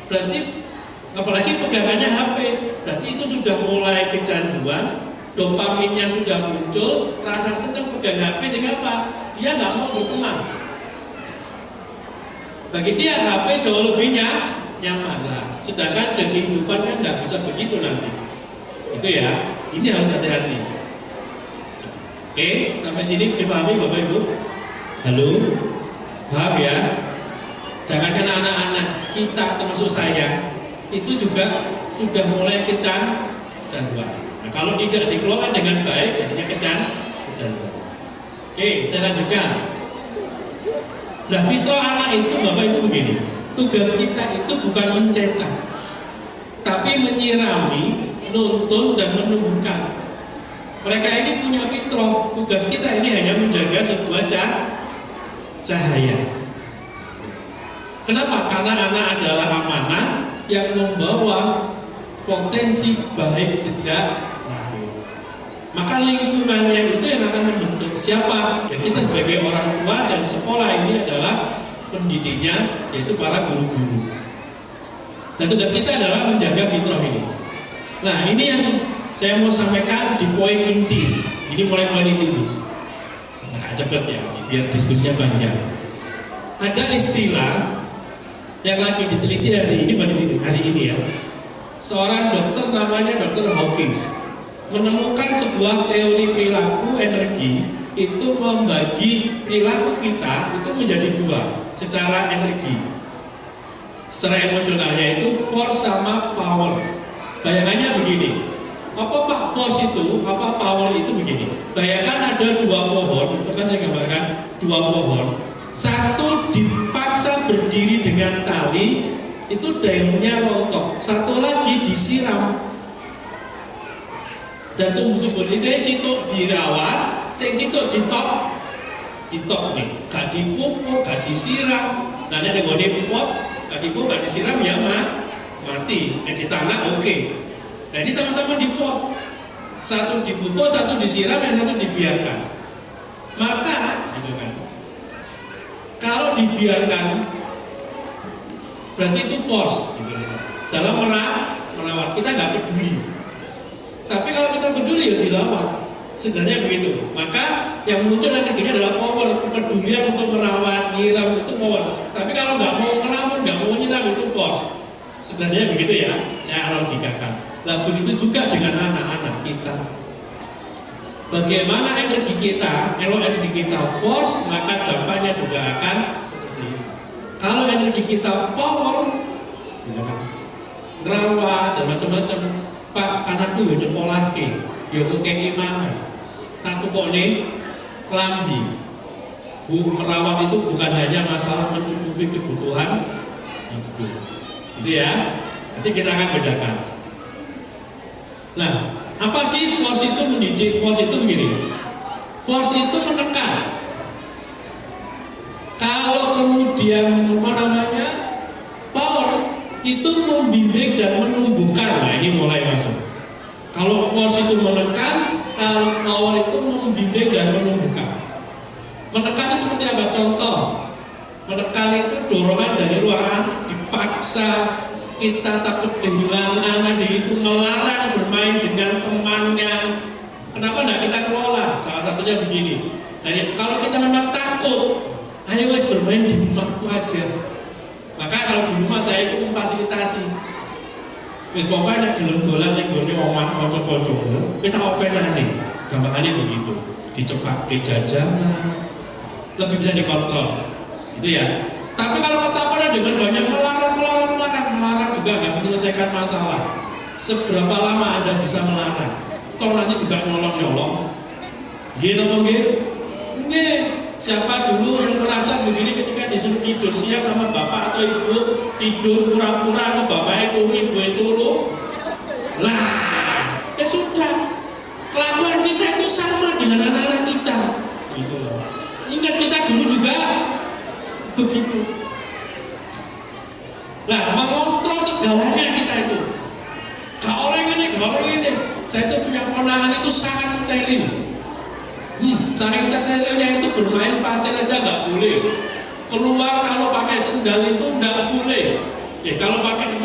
Berarti apalagi pegangannya HP, berarti itu sudah mulai kecanduan. Dopaminnya sudah muncul, rasa senang pegang HP sehingga apa? Dia nggak mau berteman. Bagi dia HP jauh lebih nyaman lah. Sedangkan dari kehidupan kan nggak bisa begitu nanti. Itu ya, ini harus hati-hati. Oke, sampai sini dipahami Bapak Ibu? Halo, paham ya? Jangankan anak-anak, kita termasuk saya, itu juga sudah mulai kecanduan. Nah, kalau tidak dikelola dengan baik, jadinya kecanduan. Oke, saya lanjutkan. Nah, fitrah anak itu Bapak Ibu begini. Tugas kita itu bukan mencetak, tapi menyirami, nuntun dan menumbuhkan. Mereka ini punya fitrah. Tugas kita ini hanya menjaga sebuah cahaya. Kenapa? Karena anak adalah amanah yang membawa potensi baik sejak lahir. Maka lingkungannya itu yang akan membentuk siapa? Ya kita sebagai orang tua dan sekolah ini adalah pendidiknya, yaitu para guru-guru. Dan tugas kita adalah menjaga fitrah ini. Nah, ini yang saya mau sampaikan di poin inti. Ini mulai poin inti dulu. Agak cepet ya, biar diskusinya panjang. Ada istilah yang lagi diteliti hari ini ya. Seorang dokter namanya Dr. Hawkins menemukan sebuah teori perilaku energi itu membagi perilaku kita itu menjadi dua secara energi, secara emosional, yaitu force sama power. Bayangannya begini, apa Pak force itu, apa power itu begini. Bayangkan ada dua pohon, itu kan saya gambarkan dua pohon. Satu dipaksa berdiri dengan tali, itu daunnya rontok. Satu lagi disiram dan tumbuh subur. Itu yang situ dirawat, yang situ ditok nih, gak dipupuk, gak disiram. Nanti ada gede pupuk, gak dipupuk, gak disiram ya mati. Yang di tanah oke. Nah ini sama-sama dipupuk. Satu dipupuk, satu disiram, yang satu dibiarkan. Maka, gitu kan, kalau dibiarkan berarti itu force gitu. Dalam merawat kita nggak peduli. Tapi kalau kita peduli ya dirawat. Sebenarnya begitu. Maka yang muncul energinya adalah power, kepedulian untuk merawat, nyiram itu power. Tapi kalau nggak mau merawat, nggak mau nyiram itu force. Sebenarnya begitu ya. Saya analogikan. Nah begitu juga dengan anak-anak kita. Bagaimana energi kita? Kalau energi kita force, maka dampaknya juga akan seperti ini. Kalau energi kita power, ngerawat dan macam-macam, Pak anakku ya nyekolah ke, ya kekei mana? Tak kok nih kelambi. Merawat itu bukan hanya masalah mencukupi kebutuhan hidup, gitu ya. Nanti kita akan bedakan. Nah, apa sih force itu mendidik? Force itu begini. Force itu menekan. Kalau kemudian power itu membimbing dan menumbuhkan. Nah ini mulai masuk. Kalau force itu menekan, kalau power itu membimbing dan menumbuhkan. Menekan itu seperti apa? Contoh, menekan itu dorongan dari luar, dipaksa, kita takut kehilangan, itu melarang bermain dengan temannya. Kenapa tidak kita kelola? Salah satunya begini. Jadi kalau kita memang takut, ayo wes bermain di rumahku aja. Maka kalau di rumah saya itu memfasilitasi. Wes pokoknya gelem-gelan yang gue oman kocok-kocok, kita operan nih. Gampangannya begitu. Dicepak ke jajanan, lebih bisa dikontrol, gitu ya. Tapi kalau ketakutan dengan banyak melarang juga nggak menyelesaikan masalah. Seberapa lama Anda bisa melarang? Toh nanti juga nyolong-nyolong. Gitu mungkin? Nggih. Siapa dulu yang merasa begini ketika disuruh tidur siang sama bapak atau ibu, tidur pura-pura ke bapaknya turu, ibu turu? Lah, ya sudah. Kelakuan kita itu sama dengan anak-anak kita. Gitu loh. Ingat kita dulu juga begitu. Nah, mengontrol segalanya kita itu. Gak orang ini. Saya itu punya kewenangan itu sangat steril. Saking sterilnya itu bermain pasir aja nggak boleh. Keluar kalau pakai sendal itu nggak boleh. Ya kalau pakai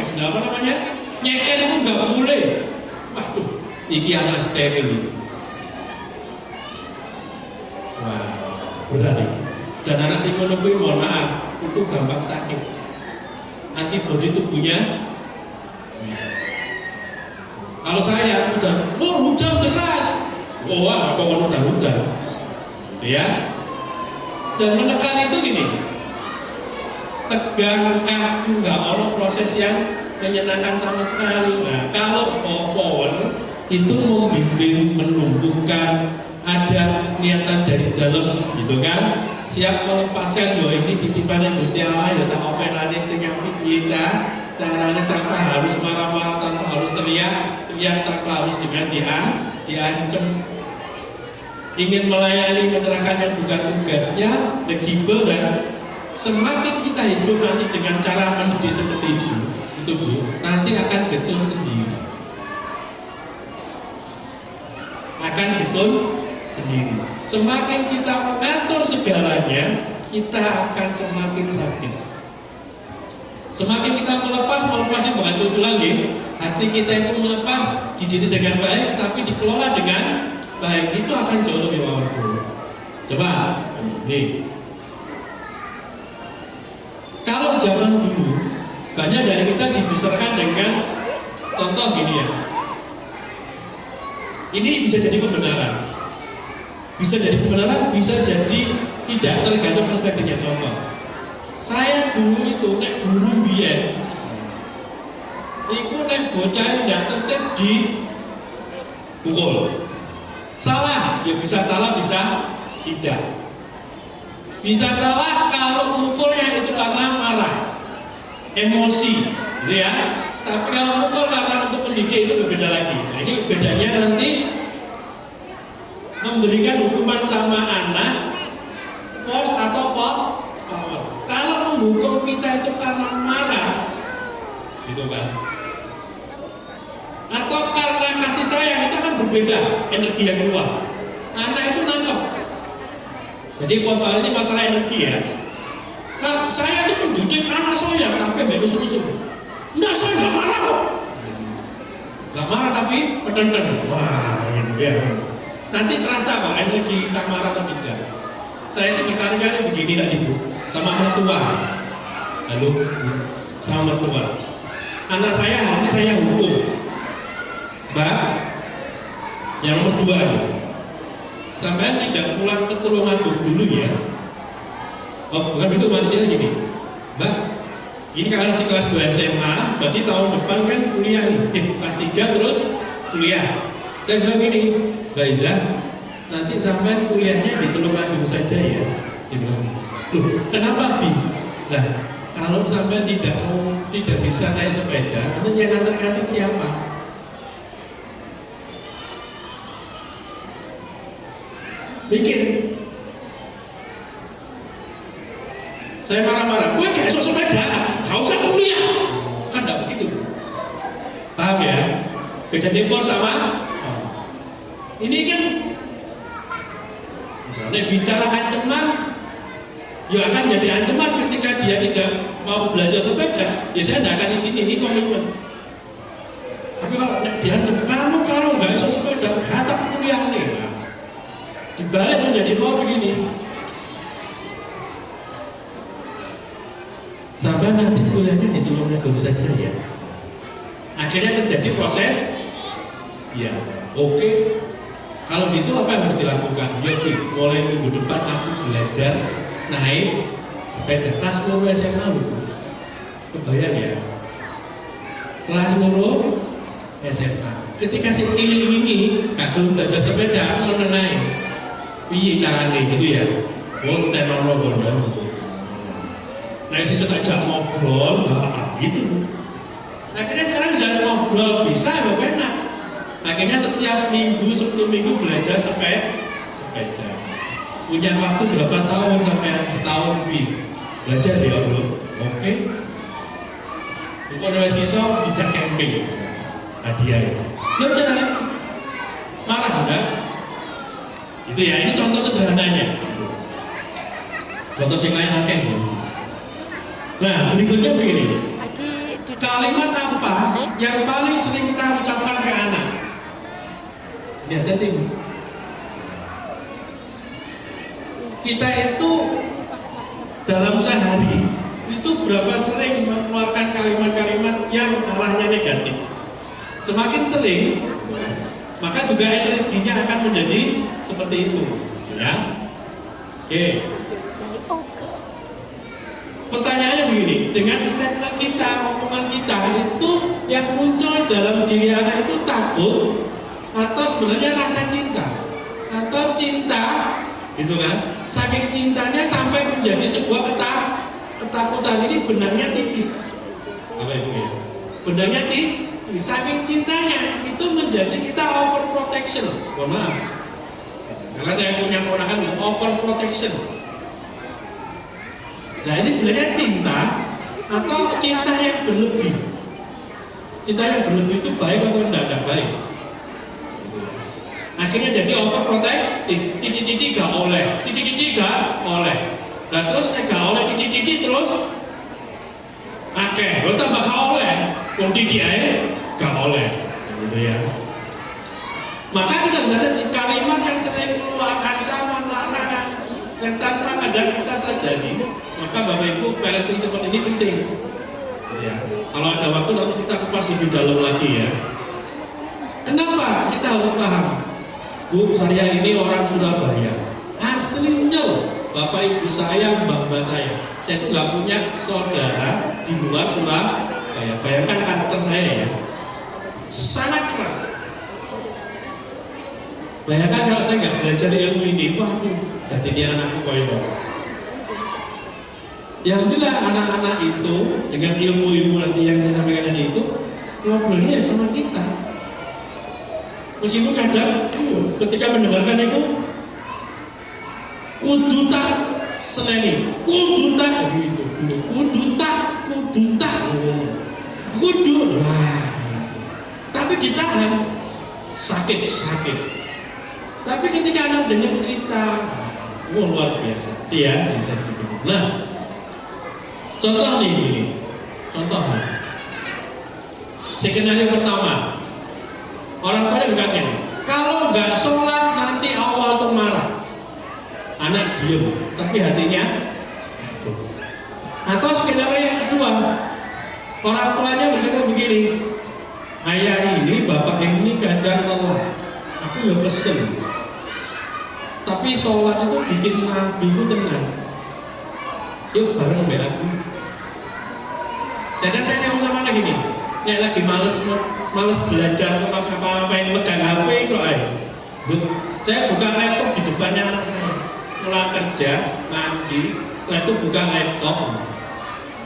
sendal apa namanya? Nyeker itu nggak boleh. Waduh, iki anak steril ini. Wah, berat ini. Dan anak si monopoli, mohon maaf, itu gampang sakit. Antibodi tubuhnya. Kalau saya hujan deras, apa hujan, ya. Dan menekan itu gini, tegang, kaku, nggak ada proses yang menyenangkan sama sekali. Nah, kalau power itu membimbing, menumbuhkan, ada niatan dari dalam, gitu kan? Siap melepaskan, ini titipannya Gusti Allah, ya tak operane sing piye caranya tanpa harus marah-marah, tanpa harus teriak tanpa harus dengan diancam. Ingin melayani, menyerahkan yang bukan tugasnya, fleksibel, dan semakin kita hidup nanti dengan cara mendidik seperti itu Bu, nanti akan getun sendiri. sendiri. Semakin kita mengatur segalanya, kita akan semakin sakit. Semakin kita melepasnya bukan tujuan lagi. Hati kita itu melepas, dididik dengan baik, tapi dikelola dengan baik, itu akan jauh lebih powerful. Coba, nih. Kalau zaman dulu, banyak dari kita dibesarkan dengan contoh gini ya. Ini bisa jadi pembenaran. Bisa jadi pembenaran, bisa jadi tidak, tergantung perspektifnya. Contoh, saya dulu itu nek guru biyen iku nek bocah ndak tertib di pukul. Salah, ya bisa salah, bisa tidak. Bisa salah kalau mukulnya itu karena marah, emosi, gitu ya. Tapi kalau mukul karena untuk pendidik itu berbeda lagi. Nah, ini bedanya nanti memberikan hukuman sama anak, force atau power. Kalau menghukum kita itu karena marah, gitu kan? Atau karena kasih sayang, itu kan berbeda energi yang keluar. Anak itu nangkep. Jadi soal ini masalah energi ya. Nah, saya itu mendidik anak saya tapi nggak rusuh-rusuh. Enggak, saya nggak marah kok. Nggak marah tapi pedang-pedang. Wah, ini ya. Nanti terasa kok energi kita marah atau tidak. Saya itu berkali-kali begini tadi Bu, sama mertua. Halo, sama mertua. Anak saya hari ini saya hukum. Mbak, yang nomor 2 nih. Sampai tidak pulang ke Tulungagung dulu ya. Oh, bukan itu manajernya gini. Mbak, ini kan si kelas 2 SMA, berarti tahun depan kan kuliah nih. Kelas 3 terus kuliah. Saya bilang gini, Mbak Iza, nanti sampai kuliahnya di Tulungagung saja ya. Dia bilang, loh, kenapa Bi? Nah, kalau sampai tidak bisa naik sepeda, nanti yang nganter siapa? Mikir. Saya marah-marah, gue gak iso sepeda, gak usah kuliah. Kan gak begitu. Paham ya? Beda dekor sama ini kan bicara ancaman, ya akan jadi ancaman ketika dia tidak mau belajar sepeda. Ya saya tidak akan izin, ini komitmen. Tapi kalau diancam, kamu kalau nggak iso sepeda, kata kuliah nih. Dibalik menjadi begini. Sampai nanti kuliahnya di Tulungagung saja ya. Akhirnya terjadi proses dia. Oke. Kalau gitu apa yang harus dilakukan? Ya, mulai minggu depan aku belajar naik sepeda. Kelas 10 SMA loh. Kebayang ya? Kelas 10 SMA. Ketika si cilik ini gak belum belajar sepeda, aku mau naik. Piye carane gitu ya? Oh, tenono bondo. Nah, si setajak ngobrol, gitu. Akhirnya sekarang bisa ngobrol, bisa ya enak. Akhirnya setiap minggu, 10 minggu belajar sepeda. Punya waktu berapa tahun sampai setahun belajar ya Allah. Oke. Kalau siswa bijak camping, hadiah ya. Jangan marah enggak? Itu ya, ini contoh sederhananya. Contoh yang lain akeh. Nah, berikutnya begini. Kalimat apa yang paling sering kita ucapkan ke anak? Lihat tadi. Kita itu dalam sehari itu berapa sering mengeluarkan kalimat-kalimat yang arahnya negatif. Semakin sering, maka juga energinya akan menjadi seperti itu, ya. Oke. Pertanyaannya begini, dengan statement kita, omongan kita itu yang muncul dalam diri anak itu takut atau sebenarnya rasa cinta atau cinta, gitu kan? Saking cintanya sampai menjadi sebuah ketakutan. Ini benarnya tipis, benarnya tipis. Saking cintanya itu menjadi kita overprotection. Mohon maaf, karena saya punya ponakan overprotection. Nah, ini sebenarnya cinta atau cinta yang berlebih. Cinta yang berlebih itu baik atau tidak baik? Akhirnya jadi overprotective, titik-titik gak oleh, titik-titik gak oleh. Nah terus gak oleh titik-titik terus lo tambah gak oleh, titik aja gak oleh, gitu ya. Maka kita bisa lihat kalimat yang sering keluar ancaman, larangan, yang tanpa kadang kita sadari. Maka Bapak Ibu, parenting seperti ini penting. Ya. Kalau ada waktu nanti kita kupas lebih dalam lagi ya. Kenapa kita harus paham? Bu, saya ini orang Surabaya. Aslinya Bapak Ibu saya, Mbak saya itu nggak punya saudara di luar Surabaya. Bayangkan karakter saya ya, sangat keras. Bayangkan kalau saya nggak belajar ilmu ini, waduh, jadinya anakku koyo. Yang jelas anak-anak itu dengan ilmu-ilmu nanti yang saya sampaikan tadi itu ngobrolnya sama kita. Meskipun kadang ketika mendengarkan itu kudu tak seneni, kudu tak gitu, kudu tak, kudu lah. Tapi ditahan, sakit. Tapi ketika anak dengar cerita, luar biasa, dia bisa gitu. Nah, contoh nih, skenario pertama, orang tua berkata, kalau nggak sholat nanti Allah tuh marah. Anak diem, tapi hatinya. Atau skenario yang kedua, orang tuanya berkata begini, ayah ini, bapak ini kadang lelah, aku ya kesel. Tapi sholat itu bikin hatiku tenang. Yuk bareng mbak aku. Saya ngomong sama anak gini, nek lagi males belajar pas main megang HP itu aja. Saya buka laptop di depannya anak saya. Pulang kerja, mandi, setelah itu buka laptop.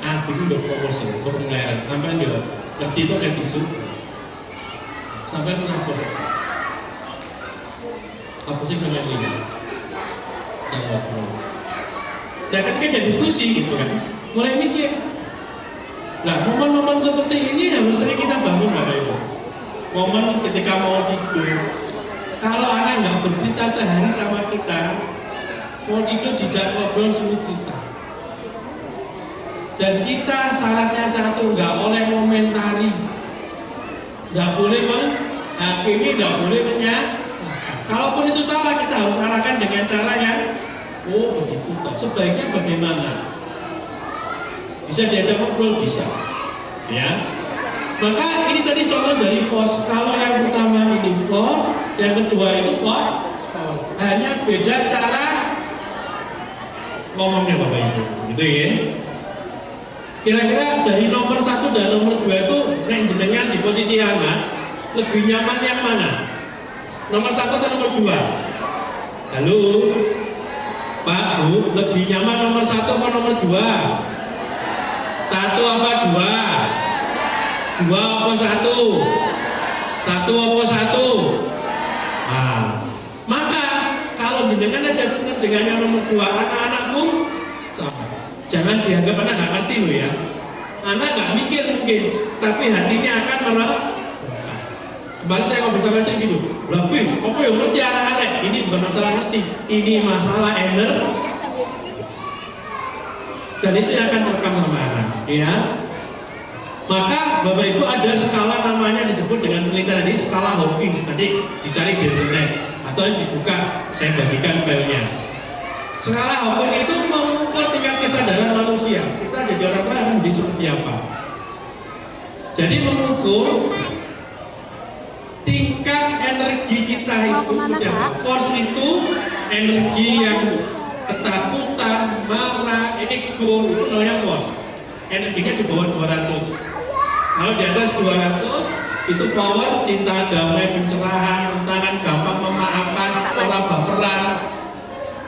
Aku udah promosi, penilaian sampai dia ngerti itu kayak tisu. Sampai kenapa sih? Apa sih sampai ini? Jangan. Nah ketika jadi diskusi gitu kan, mulai mikir. Nah momen-momen seperti ini harus sering kita bangun Bapak Ibu. Momen ketika mau tidur, kalau anak nggak bercerita sehari sama kita, mau tidur tidak ngobrol suruh cerita. Dan kita syaratnya satu, nggak boleh komentari, nggak boleh menghakimi, nggak boleh kalaupun itu salah kita harus arahkan dengan cara yang oh begitu toh. Sebaiknya bagaimana? Bisa diajak ngobrol, bisa. Ya. Maka ini tadi contoh dari pos. Kalau yang pertama ini pos, yang kedua itu pos. Hanya beda cara ngomongnya Bapak Ibu. Gitu ya. Kira-kira dari nomor 1 dan nomor 2 itu nek jenengan di posisi mana? Lebih nyaman yang mana? Nomor 1 atau nomor 2? Halo? Pak, Bu, lebih nyaman nomor 1 atau nomor 2? 1 apa 2? 2 apa 1? 1 apa 1? Nah, maka kalau jenengan aja senang dengan yang nomor 2, anak-anakmu sama. Jangan dianggap anak nggak ngerti loh ya. Anak nggak mikir mungkin, tapi hatinya akan merah. Kemarin saya ngobrol sama istri gitu, lebih, kok yang ngerti anak-anak? Ini bukan masalah ngerti, ini masalah energi. Dan itu yang akan terekam sama anak, ya. Maka Bapak Ibu ada skala namanya disebut dengan penelitian ini skala Hawkins, nanti dicari di internet atau dibuka, saya bagikan filenya. Skala Hawkins itu mengukur tingkat kesadaran manusia. Kita jadi orang tua akan menjadi seperti apa? Jadi mengukur tingkat energi kita itu seperti apa? Force itu energi yang ketakutan, marah, ego itu namanya force. Energinya di bawah 200. Kalau di atas 200 itu power, cinta, damai, pencerahan, tangan gampang memaafkan, orang baperan.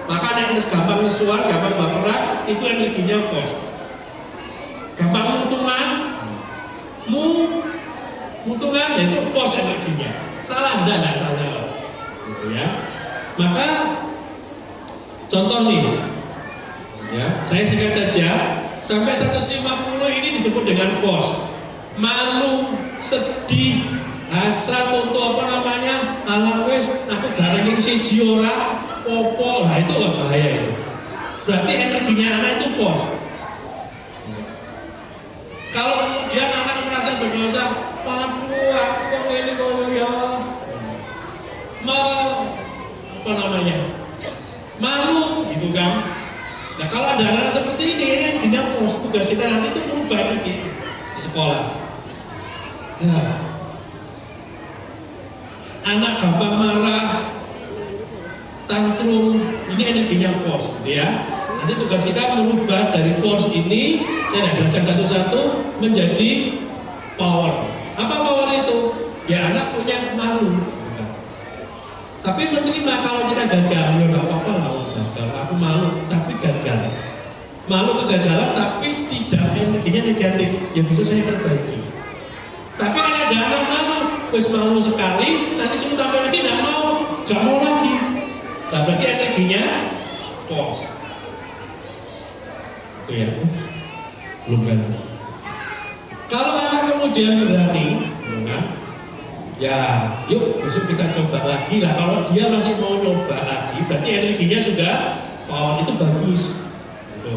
Maka yang gampang nesuan, gampang baperan itu energinya force. Gampang mutungan itu force energinya. Salah enggak salah. Gitu ya. Maka contoh nih, ya, saya singkat saja. Sampai 150 ini disebut dengan force. Malu, sedih, hasad untuk apa namanya, alawes, aku siji ora popo, nah itu bahaya itu. Berarti energinya anak itu pos. Kalau kemudian anak merasa berdosa, waduh aku kok ini kok ya, apa namanya, malu gitu kan. Nah kalau ada anak seperti ini energinya pos, tugas kita nanti itu berubah lagi di sekolah. Ya. Anak gampang marah, tantrum, ini energinya force, gitu ya. Nanti tugas kita merubah dari force ini, saya tidak jelaskan satu-satu, menjadi power. Apa power itu? Ya anak punya malu. Tapi menerima kalau kita gagal, ya nggak apa-apa lah, gagal. Aku malu, tapi gagal. Malu kegagalan, tapi tidak energinya negatif. Ya bisa saya perbaiki. Tapi kalau ada anak malu, wis malu sekali, nanti cuma tambah lagi nggak mau lagi. Nah berarti energinya pos. Itu ya, belum berani. Kalau anak kemudian berani, ya yuk besok kita coba lagi lah. Kalau dia masih mau nyoba lagi, berarti energinya sudah power, itu bagus. Gitu.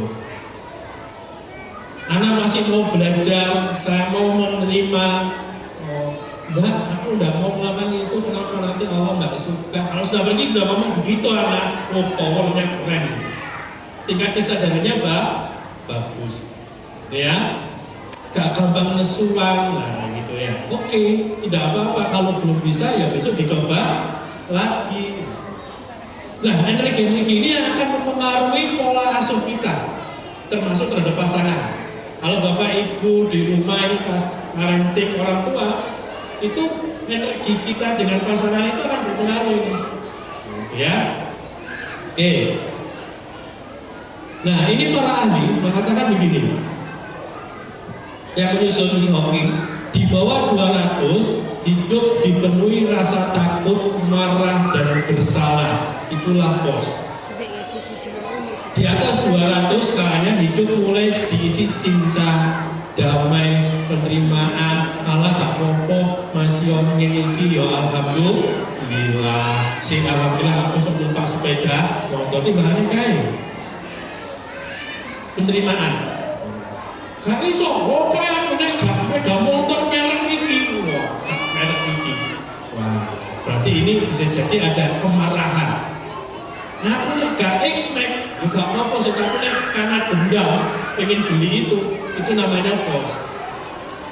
Anak masih mau belajar, saya mau menerima. Enggak, aku udah mau melakukan itu, kenapa nanti Allah nggak suka? Kalau sudah pergi udah ngomong begitu anak, powernya keren, tingkat kesadarannya bagus, ya, gak gampang nesulang, nah gitu ya. Oke, tidak apa-apa, kalau belum bisa ya besok dicoba lagi. Nah, energi ini yang akan mempengaruhi pola asuh kita, termasuk terhadap pasangan. Kalau bapak ibu di rumah ini pas parenting orang tua, itu energi kita dengan pasangan itu akan berpengaruh, ya. Oke. Nah ini para ahli mengatakan begini, yang menyusun Hawkins, di bawah 200 hidup dipenuhi rasa takut, marah dan bersalah, itulah pos. Di atas 200 skalanya hidup mulai diisi cinta, damai, penerimaan, Allah tak apa masih orang ini ya alhamdulillah. Sing alhamdulillah aku sebelum numpak sepeda motor ini bahannya kain. Penerimaan. Gak iso, pokoknya aku nek gak sepeda motor merek iki. Wah, merek iki. Wah, berarti ini bisa jadi ada kemarahan. Nah aku gak expect, juga apa sih, tapi karena dendam pengen beli itu namanya pos.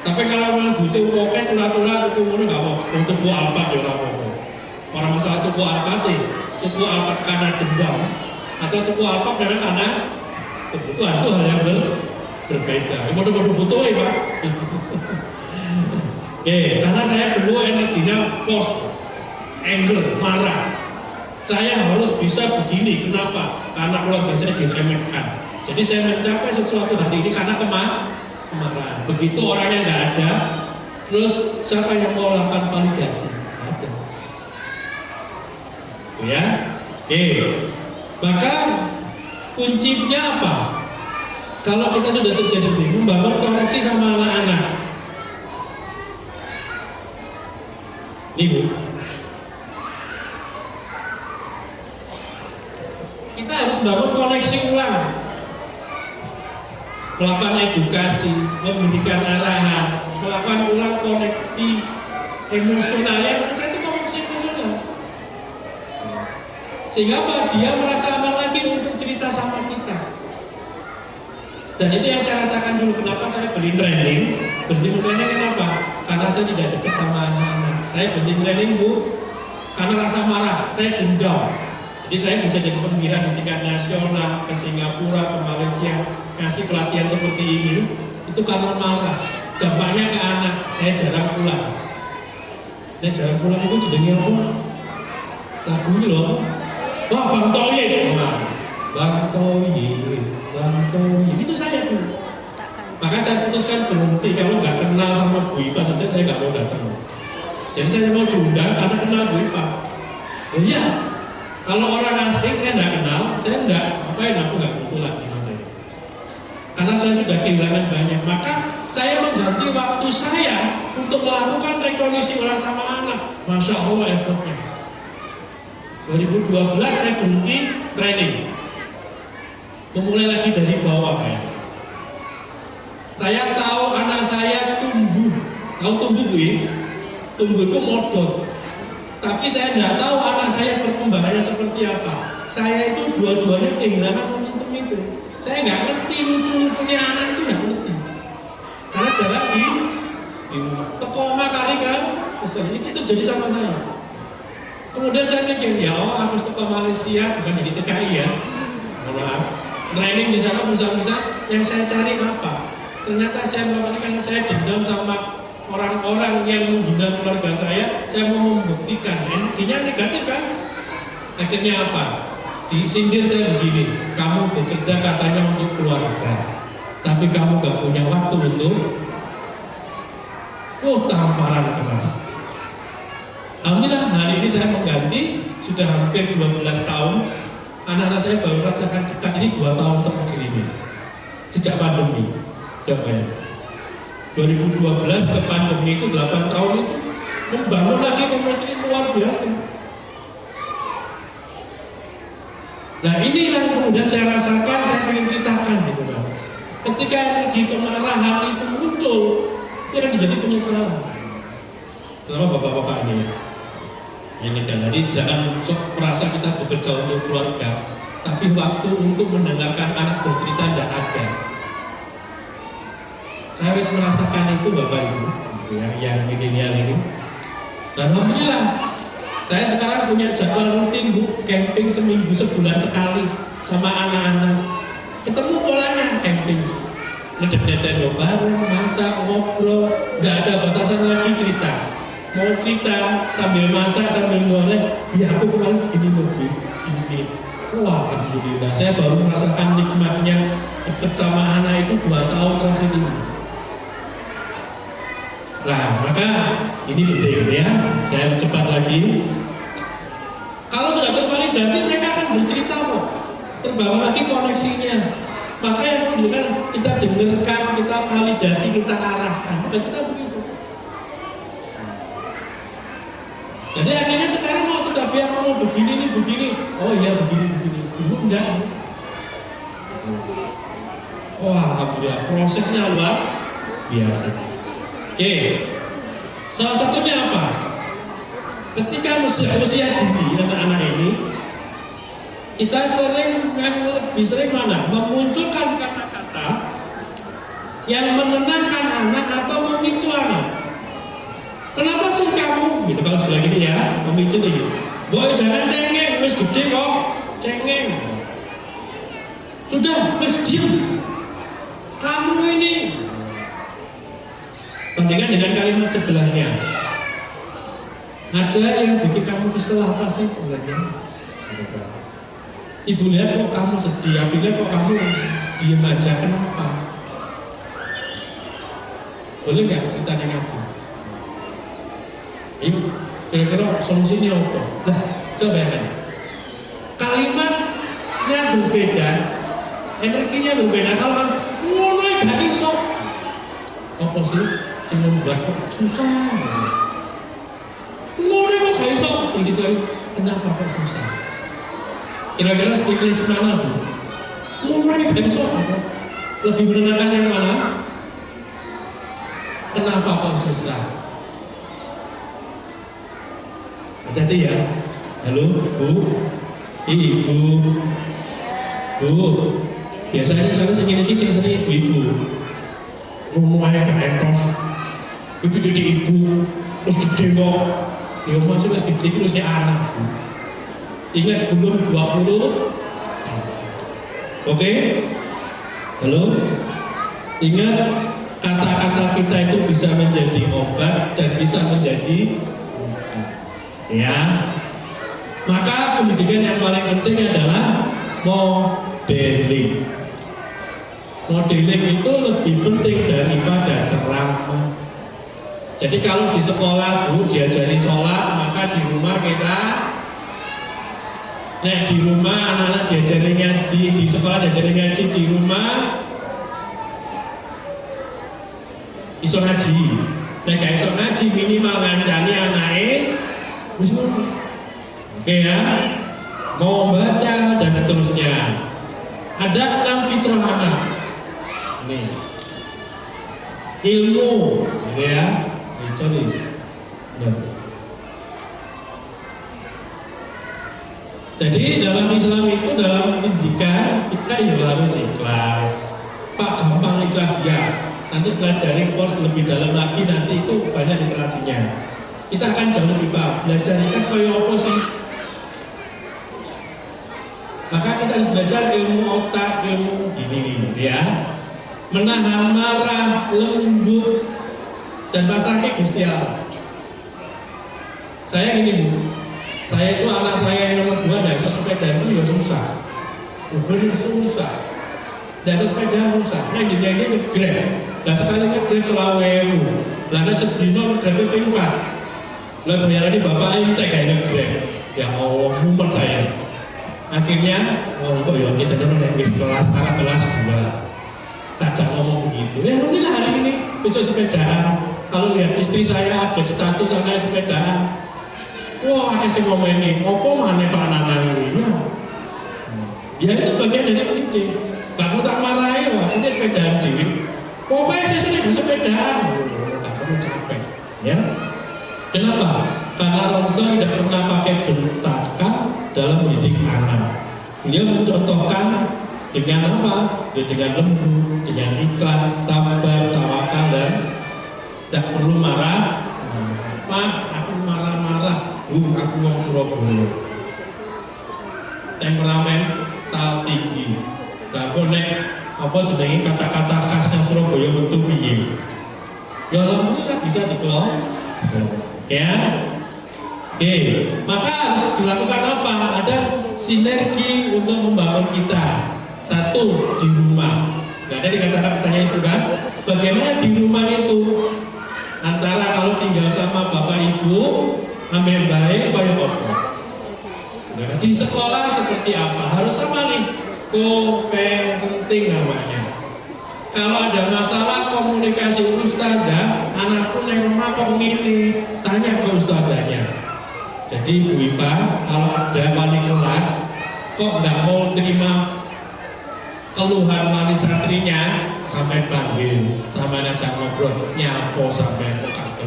Tapi kalau memang butuh pokoknya tula-tula itu ngono gak mau. Untuk buah alpat ya apa-apa. Orang masalah tuku alpat tuku alpat karena dendam atau tuku alpat memang karena kebutuhan, itu hal yang berbeda. Bodoh-bodoh butuh ya Pak. Karena saya dulu energinya pos, anger, marah. Saya harus bisa begini, kenapa? Karena keluarga saya diremehkan. Jadi saya mencapai sesuatu hari ini karena kemarahan. Begitu orangnya nggak ada, terus siapa yang mau lakukan validasi? Ada. Ya, maka kuncinya apa? Kalau kita sudah terjadi membangun koneksi sama anak-anak. Nih Bu, kita harus bangun koneksi ulang. Melakukan edukasi, memberikan arahan, melakukan ulang koneksi emosional. Yang saya itu koneksi emosional. Sehingga apa? Dia merasa aman lagi untuk cerita sama kita. Dan itu yang saya rasakan dulu. Kenapa saya berhenti training? Berhenti training kenapa? Karena saya tidak dekat sama anak-anak. Saya berhenti training Bu, karena rasa marah, saya dendam. Jadi saya bisa jadi perwira di tingkat nasional, ke Singapura, ke Malaysia, kasih pelatihan seperti ini, itu karena marah. Dampaknya ke anak, saya jarang pulang. Nah jarang pulang itu jadinya apa? Lagu ini loh. Wah Bang Toyib, Bang Toyib, itu saya tuh. Maka saya putuskan berhenti. Kalau nggak kenal sama Bu Iva saja saya nggak mau datang. Jadi saya mau diundang karena kenal Bu Iva. Iya. Kalau orang asing saya nggak kenal, saya nggak ngapain, aku nggak butuh lagi materi. Karena saya sudah kehilangan banyak, maka saya mengganti waktu saya untuk melakukan rekognisi orang sama anak. Masya Allah effortnya. 2012 saya berhenti training, memulai lagi dari bawah ya. Saya tahu anak saya tumbuh, tahu tumbuh Bu? Tumbuh itu modal. Tapi saya tidak tahu anak saya perkembangannya seperti apa. Saya itu dua-duanya kehilangan momentum itu. Saya nggak ngerti lucu-lucunya anak itu, nggak ngerti. Karena jarak di rumah. Teko oma kali kan, kesel itu terjadi sama saya. Kemudian saya mikir, ya Allah, aku teko Malaysia bukan jadi TKI ya. Maaf, training di sana berusaha-usaha. Yang saya cari apa? Ternyata saya melakukan karena saya dendam sama orang-orang yang menghina keluarga saya mau membuktikan. Energinya negatif kan? Akhirnya apa? Disindir saya begini, kamu bekerja katanya untuk keluarga, tapi kamu gak punya waktu untuk tamparan keras. Alhamdulillah hari ini saya mengganti, sudah hampir 12 tahun. Anak-anak saya baru rasakan dekat ini 2 tahun terakhir ini, sejak pandemi. Coba ya, 2012 ke pandemi itu 8 tahun itu membangun lagi komunitas ini luar biasa. Nah ini yang kemudian saya rasakan, saya ingin ceritakan gitu kan. Ketika energi kemarahan itu muncul, itu akan menjadi penyesalan. Terutama bapak-bapak ini yang jadi jangan merasa kita bekerja untuk keluarga, tapi waktu untuk mendengarkan anak bercerita tidak ada. Saya harus merasakan itu Bapak Ibu yang milenial ini. Dan alhamdulillah saya sekarang punya jadwal rutin Bu, camping seminggu sebulan sekali sama anak-anak. Ketemu polanya camping, ngedek-ngedek bareng, masak, ngobrol, nggak ada batasan lagi cerita. Mau cerita sambil masak sambil ngorek, ya aku kemarin gini lebih ini. Wah alhamdulillah saya baru merasakan nikmatnya bersama anak itu 2 tahun terakhir ini. Nah, maka ini penting ya. Saya cepat lagi. Kalau sudah tervalidasi, mereka akan bercerita kok. Terbangun lagi koneksinya. Maka yang perlu kan kita dengarkan, kita validasi, kita arahkan. Dan kita begitu. Jadi akhirnya sekarang mau tetapi aku mau begini nih begini. Oh iya begini. Dulu enggak. Oh alhamdulillah prosesnya luar biasa. Oke, salah satunya apa? Ketika usia dini anak-anak ini, kita lebih sering mana? Memunculkan kata-kata yang menenangkan anak atau memicu anak. Kenapa sih kamu? Gitu kalau sudah gini ya, memicu tuh. Boy jangan cengeng, wis gede kok, cengeng. Sudah, wis diam. Kamu ini. Bandingkan dengan kalimat sebelahnya. Ada yang bikin kamu kesel apa sih sebenarnya? Ibu lihat kok kamu sedih, aku lihat kok kamu diam aja, kenapa? Boleh nggak ceritanya aku? Yuk, kira-kira solusinya apa? Nah, coba ya kan. Kalimatnya berbeda, energinya berbeda. Kalau mulai gak iso, apa sih? Sing membuat kok susah. Mulai kok gak iso, sing situ kenapa kok susah? Kira-kira sekilas mana Bu? Mulai gak iso, lebih menenangkan yang mana? Kenapa kok susah? Hati-hati ya. Halo Bu, Ibu. Bu, biasanya sana segini sing sering ibu-ibu. Ngomongnya kayak etos. Ibu jadi ibu, terus gede kok. Ya masuk terus gede terus ya anak. Ingat belum 20. Oke? Halo? Ingat kata-kata kita itu bisa menjadi obat dan bisa menjadi ya. Maka pendidikan yang paling penting adalah modeling. Modeling itu lebih penting daripada ceramah. Jadi kalau di sekolah Bu diajari sholat, maka di rumah kita di rumah anak-anak diajari ngaji, di sekolah diajari ngaji, di rumah iso ngaji. Gak iso ngaji minimal ngancani anaknya. Oke ya. mau baca dan seterusnya. Ada 6 fitrah anak. Nih. Ilmu, gitu ya. Sorry. Jadi dalam Islam itu, dalam pendidikan kita ya harus ikhlas. Pak, gampang ikhlas ya. Nanti pelajari course lebih dalam lagi, nanti itu banyak literasinya. Kita akan jauh lebih paham. Belajar ikhlas kayak apa sih? Maka kita harus belajar ilmu otak, ilmu gini ya. Menahan marah, lembut, dan pasrahnya Gusti Allah. Saya gini Bu, saya itu anak saya yang nomor 2 dasar sepeda itu ya susah, bener susah. Dasar sepeda susah, nah ini nge-grab. Nah sekali nge-grab selawewu, lalu sedino nge-grab itu 4. Lalu bayarannya bapak ente kayak nge-grab. Ya Allah, mumpet saya. Akhirnya, kok ya kita udah kelas 2. Tak ngomong begitu. Ya alhamdulillah hari ini bisa sepedaan. Kalau lihat istri saya update status anaknya sepedaan, wah kasih ngomongin, opo mana Pak Nanang ini? Ya itu bagian dari pendidik. Kamu tak marahin, wah ini sepedaan diri. Pokoknya saya sering bersepedaan. Kamu capek, ya? Kenapa? Karena Rasulullah tidak pernah pakai bentakan dalam mendidik anak. Beliau mencontohkan dengan apa? Ya dengan lembut, dengan ikhlas, sabar, tawakal, dan tidak perlu marah. Pak, aku marah-marah. Aku mau Surabaya. Temperamen tal tinggi. Nah, aku nek apa sebenarnya kata-kata khasnya Surabaya bentuk piye? Ya alhamdulillah bisa dikelola. Ya. Oke, maka harus dilakukan apa? Ada sinergi untuk membangun kita. Satu, di rumah. Nah, ada dikatakan pertanyaan itu kan, bagaimana di rumah itu antara kalau tinggal sama bapak ibu, ambil baik, kayak apa? Nah, di sekolah seperti apa? Harus sama nih, penting namanya. Kalau ada masalah komunikasi ustadzah, anak pun yang rumah kok ngini, tanya ke ustadzahnya. Jadi Bu Ipa, kalau ada wali kelas, kok nggak mau terima keluhan wali santrinya, sampai panggil sama aja ngobrol nyapo sampai kok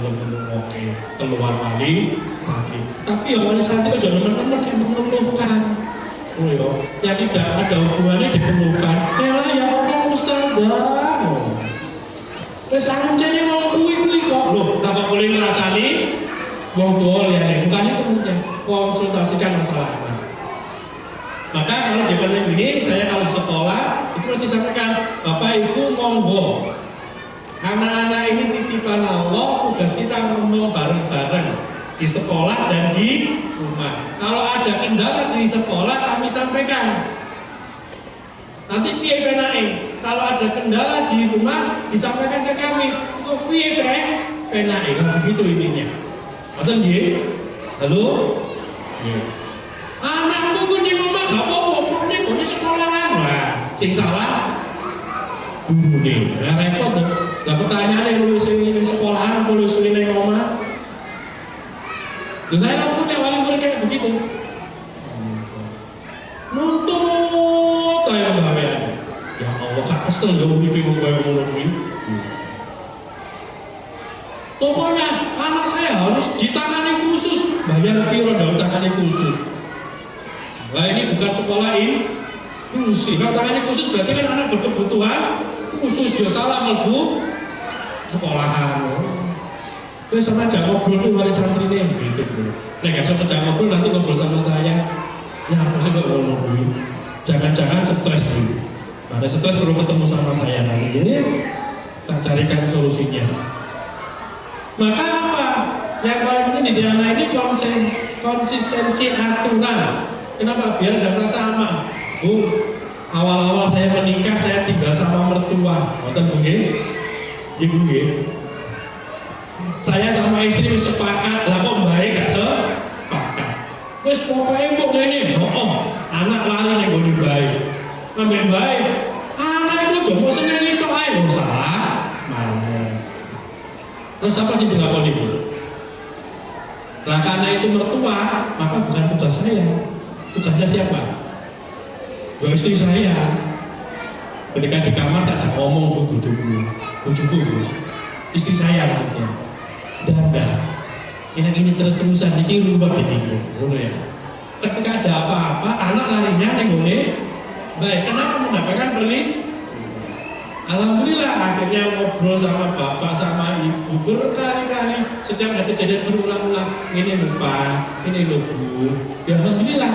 oke keluhan wali santri. Tapi ya wali santri itu teman-teman yang mengeluhkan, yang tidak ada hubungannya dikeluhkan. Elah ya Allah ustadzah, wes anjane wong kuwi kok lho, tak boleh ngrasani wong tua lihat bukan itu konsultasikan masalahnya. Maka kalau di depan ini saya kalau sekolah itu mesti sampaikan, Bapak Ibu monggo, anak-anak ini titipan Allah, tugas kita ngomong bareng-bareng di sekolah dan di rumah. Kalau ada kendala di sekolah kami sampaikan. Nanti piye penake? Kalau ada kendala di rumah disampaikan ke kami. Kok piye penake? Kan begitu intinya. Maksud nggih? Halo? Nggih. Anakku ku di rumah gak apa-apa, ini di sekolahan. Nah, sing salah guru nih. Nah, repot tuh. Lah pertanyaannya lulus ini sekolahan, lulus ini rumah. Terus saya punya wali murid kayak begitu. Nuntut ayo gawean. Ya Allah, gak kesel ya mimpi wong koyo ngono kuwi. Pokoknya anak saya harus ditangani khusus. Bayar piro dong tangani khusus. Nah ini bukan sekolah inklusi. Kalau tangani khusus berarti kan anak berkebutuhan khusus. Ya salah melbu sekolahan. Terus sama jangan ngobrol tuh wali santri nih gitu. Nah gak sama jangan ngobrol nanti ngobrol sama saya. Ya maksudnya gak ngobrol. Jangan-jangan stres dulu. Ada stres perlu ketemu sama saya nanti. Jadi kita carikan solusinya. Maka apa? Yang paling penting di anak ini konsistensi aturan. Kenapa? Biar ada rasa aman. Bu, awal-awal saya menikah saya tinggal sama mertua. Betul Bu nggih? Ibu nggih. Saya sama istri sepakat, lah kok baik gak sepakat. Wis pokoke kok ngene, anak lari ning gone baik. Ngambil baik. Anak itu jomo seneng itu ae lho salah. Mana? Terus apa sih dilakoni Bu? Lah karena itu mertua, maka bukan tugas saya. Tugasnya siapa? Ya istri saya. Ketika di kamar tak ajak ngomong bujuku, istri saya maksudnya. Dan ini terus-terusan ini rubah gitu, ya. Ketika ada apa-apa, anak larinya nenggone, baik. Kenapa mendapatkan beli? Alhamdulillah akhirnya ngobrol sama bapak sama ibu berkali-kali, setiap ada kejadian berulang-ulang, ini lupa, ini lupa. Ya alhamdulillah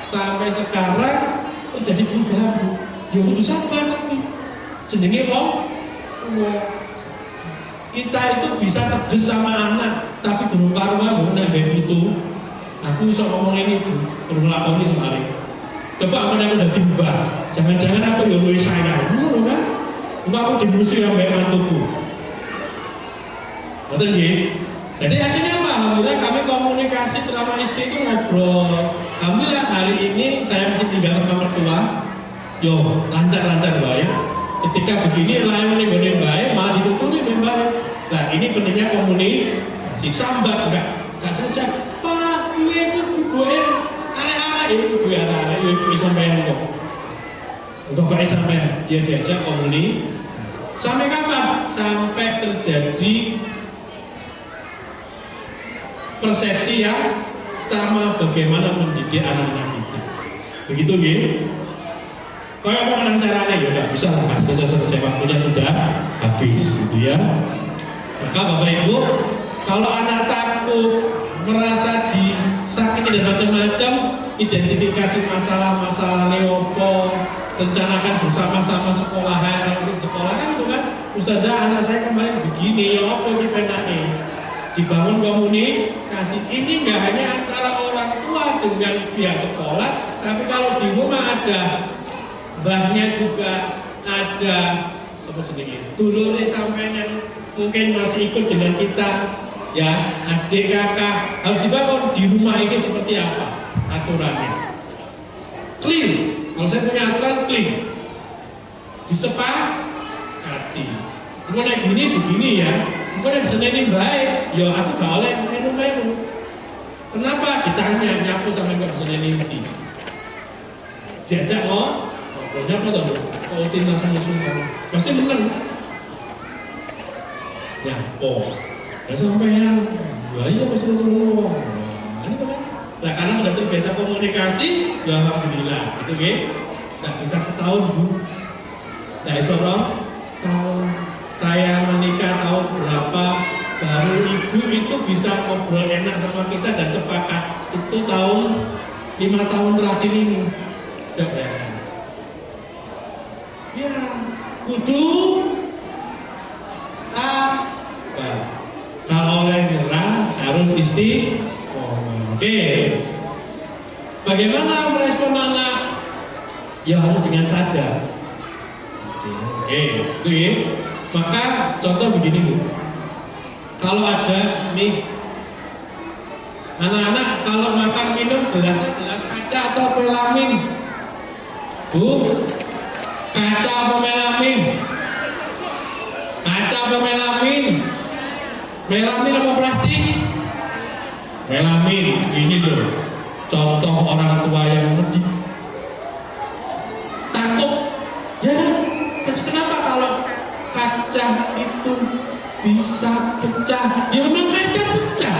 sampai sekarang jadi perubahan. Ya butuh sabar tapi jenenge wong kita itu bisa tegas sama anak, tapi durung karuan nambah itu. Aku bisa ngomong ini durung lakoni semarin. Coba aku udah timbang, jangan-jangan aku ya luwih saya, ngono kan? Aku dimusuhi sampai mantuku. Betul nggih? Jadi akhirnya apa? Alhamdulillah kami komunikasi selama istri itu ngobrol. Alhamdulillah hari ini saya masih tinggal sama mertua. Yo lancar-lancar baik. Ketika begini lain nih baik, malah dituturi baik. Nah ini pentingnya komunikasi. Sambat enggak selesai. Pak, gue itu gue gue arek-arek gue sampean kok. Bapak sampean dia diajak komunikasi. Sampai kapan? Sampai terjadi persepsi yang sama bagaimana mendidik anak-anak kita. Begitu ya? Kalau mau menang caranya ya udah bisa lah, selesai waktunya sudah habis gitu ya. Maka Bapak Ibu, kalau anak takut, merasa disakiti dan macam-macam, identifikasi masalah-masalah neopo, rencanakan bersama-sama sekolahan, kalau sekolah kan itu kan, Ustazah anak saya kemarin begini, ya apa di penake, dibangun komunikasi. Ini nggak hanya antara orang tua dengan pihak sekolah, tapi kalau di rumah ada mbahnya juga, ada seperti sedikit dulurnya sampai yang mungkin masih ikut dengan kita, ya adik kakak harus dibangun di rumah ini seperti apa aturannya. Clear, kalau saya punya aturan clear, disepakati. Bukan yang gini begini ya, bukan yang senin baik, ya aku gak oleh minum. Kenapa? Ditanya nyapu sampai gak senin inti. Diajak ngobrolnya apa tuh? Kalau timnas musuh pasti menang. Ya, ya sampai yang, ya iya pasti ngomong. Ini kan? Nah karena sudah terbiasa komunikasi, ya alhamdulillah, gitu ya. Nggak bisa setahun bu. Nah isolong tahun saya menikah tahun berapa, baru ibu itu bisa ngobrol enak sama kita dan sepakat. Itu tahun 5 tahun terakhir ini. Ya, kudu sabar. Kalau oleh nyerah harus Oke, bagaimana merespon anak? Ya harus dengan sadar. Oke, itu ya. Maka contoh begini bu, kalau ada nih anak-anak kalau makan minum gelasnya gelas kaca atau melamin, bu, kaca atau melamin, kaca atau melamin, melamin apa plastik? Melamin. Ini loh contoh orang tua yang medit takut ya. Terus kenapa kalau kaca itu bisa pecah? Ya memang kaca pecah.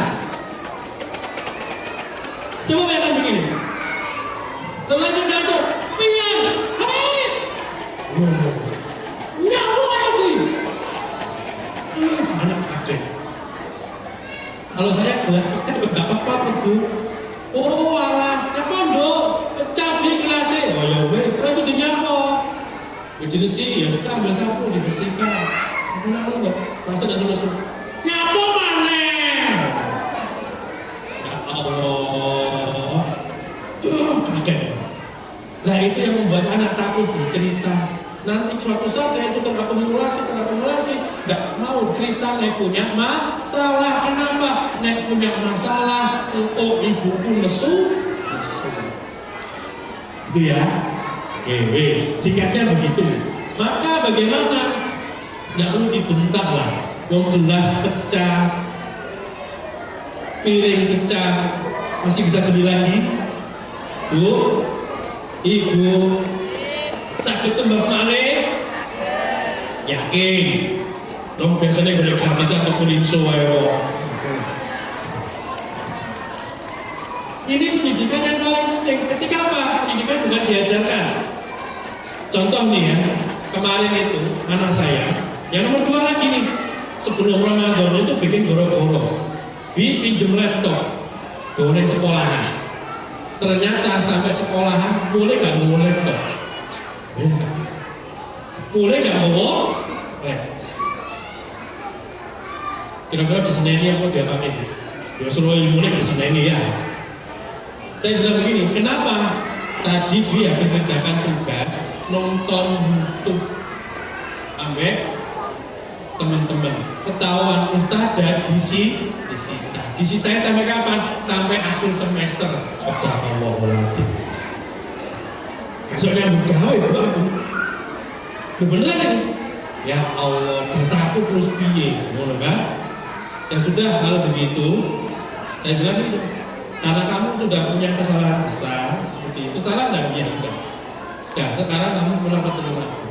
Coba bayangkan begini, terlanjur jatuh pian, hai nyamuk lagi anak adik. Kalau saya gelas pecah nggak apa-apa bu. Oh alah, apa dok? Pecah di gelasnya. Oh ya wes, saya butuh nyamuk. Bersih ya sudah ambil sapu dibersihkan. Kenapa nggak? Langsung dan selesai. Nyamuk mana? Ya Allah. Kaget. Nah itu yang membuat anak takut bercerita. Nanti suatu saat itu terakumulasi, nggak mau cerita, nek punya masalah. Kenapa? Nek punya masalah, oh ibuku lesu. Itu ya. Oke, singkatnya begitu. Maka bagaimana? Nggak perlu dibentak lah. Wong gelas pecah, piring pecah, masih bisa beli lagi. Bu, Ibu, sakit tumbas malih? Yakin? Dong biasanya boleh gratisan atau kuninso ayo. Ini pendidikan yang paling penting. Ketika apa? Pendidikan bukan diajarkan. Contoh nih ya, kemarin itu anak saya, yang nomor 2 lagi nih, sebelum Ramadan itu bikin goro-goro, pinjem laptop, goreng sekolahan. Ternyata sampai sekolahan boleh gak mau laptop? Boleh gak mau? Kira-kira di sini ini apa dia pakai? Ya suruh ilmu di sini ini ya. Saya bilang begini, kenapa? Tadi dia habis kerjakan tugas nonton YouTube ambek teman-teman. Ketahuan ustadzah disita sampai kapan? Sampai akhir semester. Sudah Allah wajib. Kasutnya gawe itu aku. Beneran ini. Ya Allah, dataku terus piye, ngono kan? Ya sudah, kalau begitu saya bilang ini, karena kamu sudah punya kesalahan besar seperti itu, salah enggak dia? Sudah, sekarang kamu pulang ketemu aku.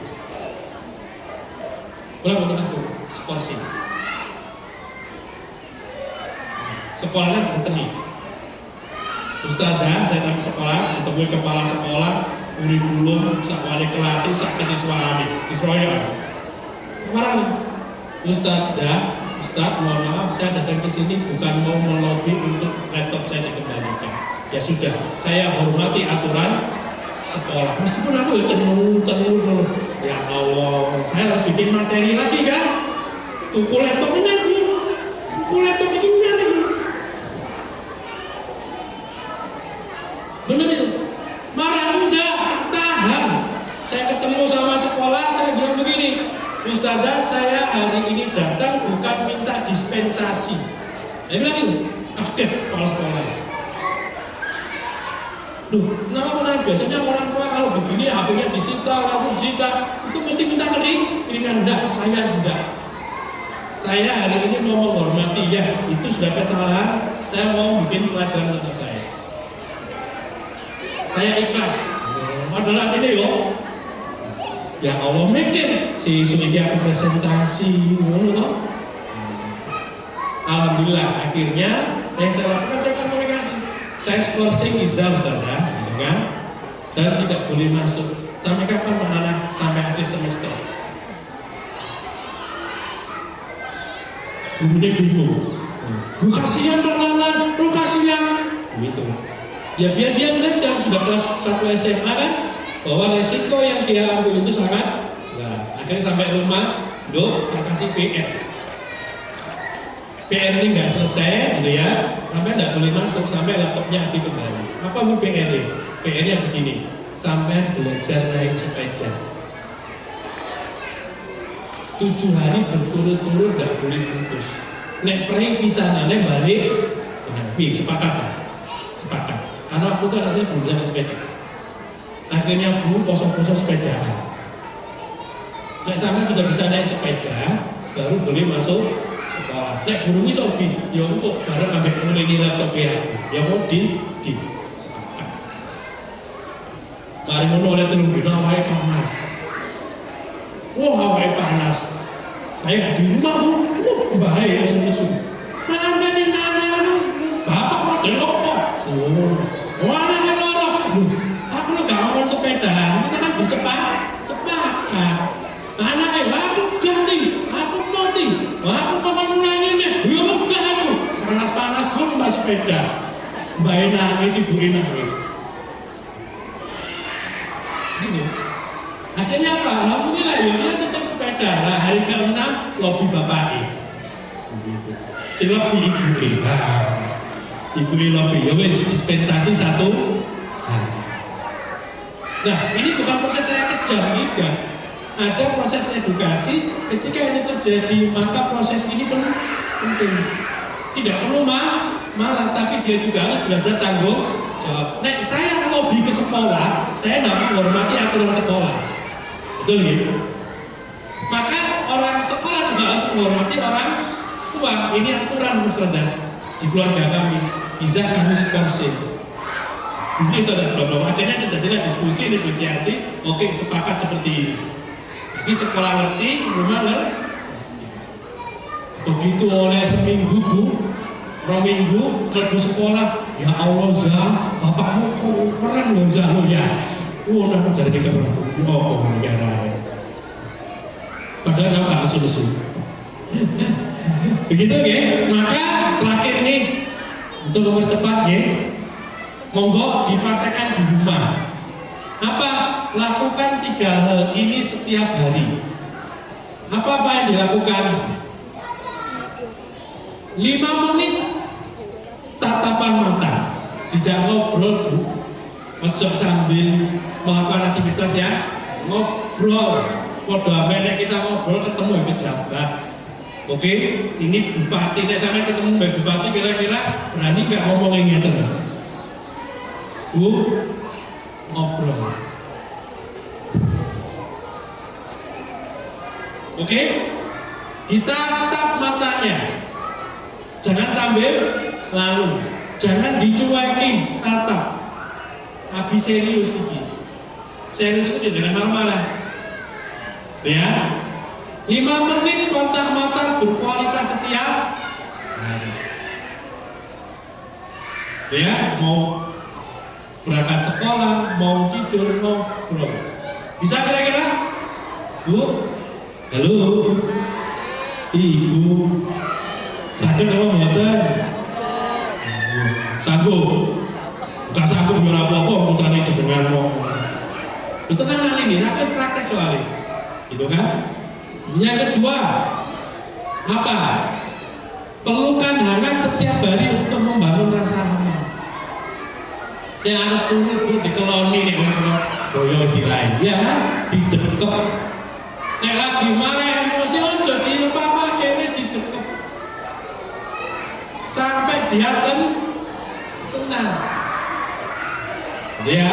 Pulang ketemu aku, skorsing. Sekolahnya ketemu. Ustazah, saya sampai sekolah, ketemu kepala sekolah, kurikulum, sak wali kelas, sak siswani, dikeroyok. Kemarin, Ustaz, mohon maaf, saya datang ke sini bukan mau melobi untuk laptop saya dikembalikan. Ya sudah, saya hormati aturan sekolah. Meskipun aku ya cenur. Ya Allah, saya harus bikin materi lagi kan? Tuku laptop ini aku, tuku laptop ini nyari. Bener itu? Marah enggak, tahan. Saya ketemu sama sekolah, saya bilang begini, Ustazah, saya hari ini datang bukan minta dispensasi. Saya bilang ini, kaget kepala sekolah. Duh, kenapa benar? Biasanya orang tua kalau begini HP-nya disita, lalu disita, itu mesti minta kiriman. Enggak, saya enggak. Saya hari ini mau menghormati, ya itu sudah kesalahan, saya mau bikin pelajaran untuk saya. Saya ikhlas. Adalah ini loh. Ya Allah mikir si suami aku presentasi ngono. Alhamdulillah akhirnya yang saya lakukan saya komunikasi. Saya skorsing izam saudara, gitu kan? Dan tidak boleh masuk. Sampai kapan anak sampai akhir semester? Gurunya bingung. Lu kasihan Nana, lu kasihan. Gitu. Ya biar dia belajar sudah kelas 1 SMA kan? Bahwa resiko yang dia ambil itu sangat, nah, akhirnya sampai rumah, dok, kasih PR ini nggak selesai, gitu ya, sampai nggak boleh masuk, sampai laptopnya aktif kembali. Apa bu PR ini? PR-nya begini, sampai belajar naik sepeda. 7 hari berturut-turut nggak boleh putus. Nek pergi pisahan, nek balik, sepakat. Karena aku tuh rasanya belum bisa naik sepeda. Akhirnya bu kosong-kosong sepeda. Nek sampai sudah bisa naik sepeda, baru boleh masuk sekolah. Nek guru ini sobi, ya untuk bareng ambil mulai laptop ya, ya mau di sepakat. Mari menolak telung dino awalnya panas. Wah awalnya panas. Saya nggak di rumah bu, bahaya langsung. Mana nih nana, bapak masih lupa. Mana nih lorong? Aku lo gak mau sepedaan, kita kan sepakat. Anaknya, aku ganti, aku mati, aku kapan ulanginnya, ya megah aku. Panas-panas pun mbak sepeda. Mbak nangis, ibu nangis. Gini. Akhirnya apa? Alhamdulillah ya dia tetap sepeda. Nah hari ke-6 lobi bapaknya. Cilok di ibu lobi, ya wes dispensasi 1. Nah, ini bukan proses saya kejam juga. Ada proses edukasi. Ketika ini terjadi, maka proses ini penting. Tidak perlu marah, tapi dia juga harus belajar tanggung jawab. Nek saya lobby ke sekolah, saya tidak menghormati aturan sekolah. Betul ya? Maka orang sekolah juga harus menghormati orang tua. Ini aturan Ustazah di keluarga kami. Bisa kami skorsing. Ini sudah belum. Akhirnya terjadilah diskusi, negosiasi. Oke, sepakat seperti ini. Jadi sekolah ngerti, rumah ngerti. Begitu oleh seminggu bu, 2 minggu pergi sekolah. Ya Allah Zah, bapakmu keren loh Zah lo ya. Nah dari tiga berapa? Oh negara. Padahal nggak asul-asul. Begitu ya. Maka terakhir nih untuk mempercepat ya. Monggo dipraktekkan di rumah. Apa? Lakukan 3 hal ini setiap hari. Apa yang dilakukan? 5 menit tatapan mata. Tidak ngobrol, ojo sambil melakukan aktivitas ya. Ngobrol. Podo amenek kita ngobrol ketemu pejabat. Oke, ini bupati nek sampe ketemu mbak bupati kira-kira berani nggak ngomong yang ngeten? Bu, ngobrol. Oke, kita tatap matanya. Jangan sambil lalu, jangan dicuekin, tatap. Habis serius ini. Serius itu dengan marah-marah. Ya. 5 menit kontak mata berkualitas setiap hari. Ya, mau berangkat sekolah, mau tidur, ngobrol. Bisa kira-kira? Bu, halo, ibu, sakit apa mboten? Sanggup? Gak sanggup biar apa-apa, putrane didengar mau. Itu tenang ini, sampai praktek soalnya, gitu kan? Yang kedua, apa? Pelukan hangat setiap hari untuk membangun rasa aman. Yang harus turun dikeloni nih orang boyo istilahnya, ya kan? Didekep. Nek lagi marah emosi ojo di apa-apa kene didekep. Sampai dia tenang. Ya.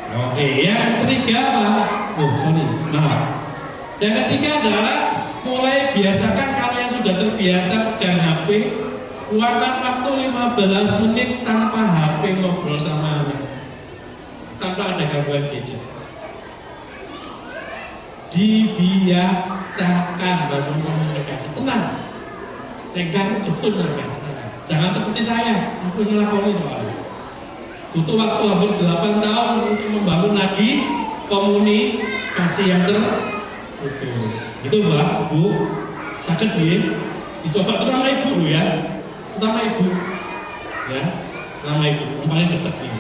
Oke, yang ketiga apa? Oh, sorry, maaf. Yang ketiga adalah mulai biasakan kalau yang sudah terbiasa pegang HP, luangkan waktu 15 menit tanpa HP ngobrol sama anak, tanpa ada gangguan gadget. Dibiasakan bangun komunikasi, tenang, tegang betul tenang. Jangan seperti saya, aku selakoni soalnya. Butuh waktu hampir 8 tahun untuk membangun lagi komunikasi yang putus. Itu Mbak, Bu, sakit ya. Dicoba terutama ibu ya. Terutama ibu. Ya, terutama ibu, yang paling dekat ini.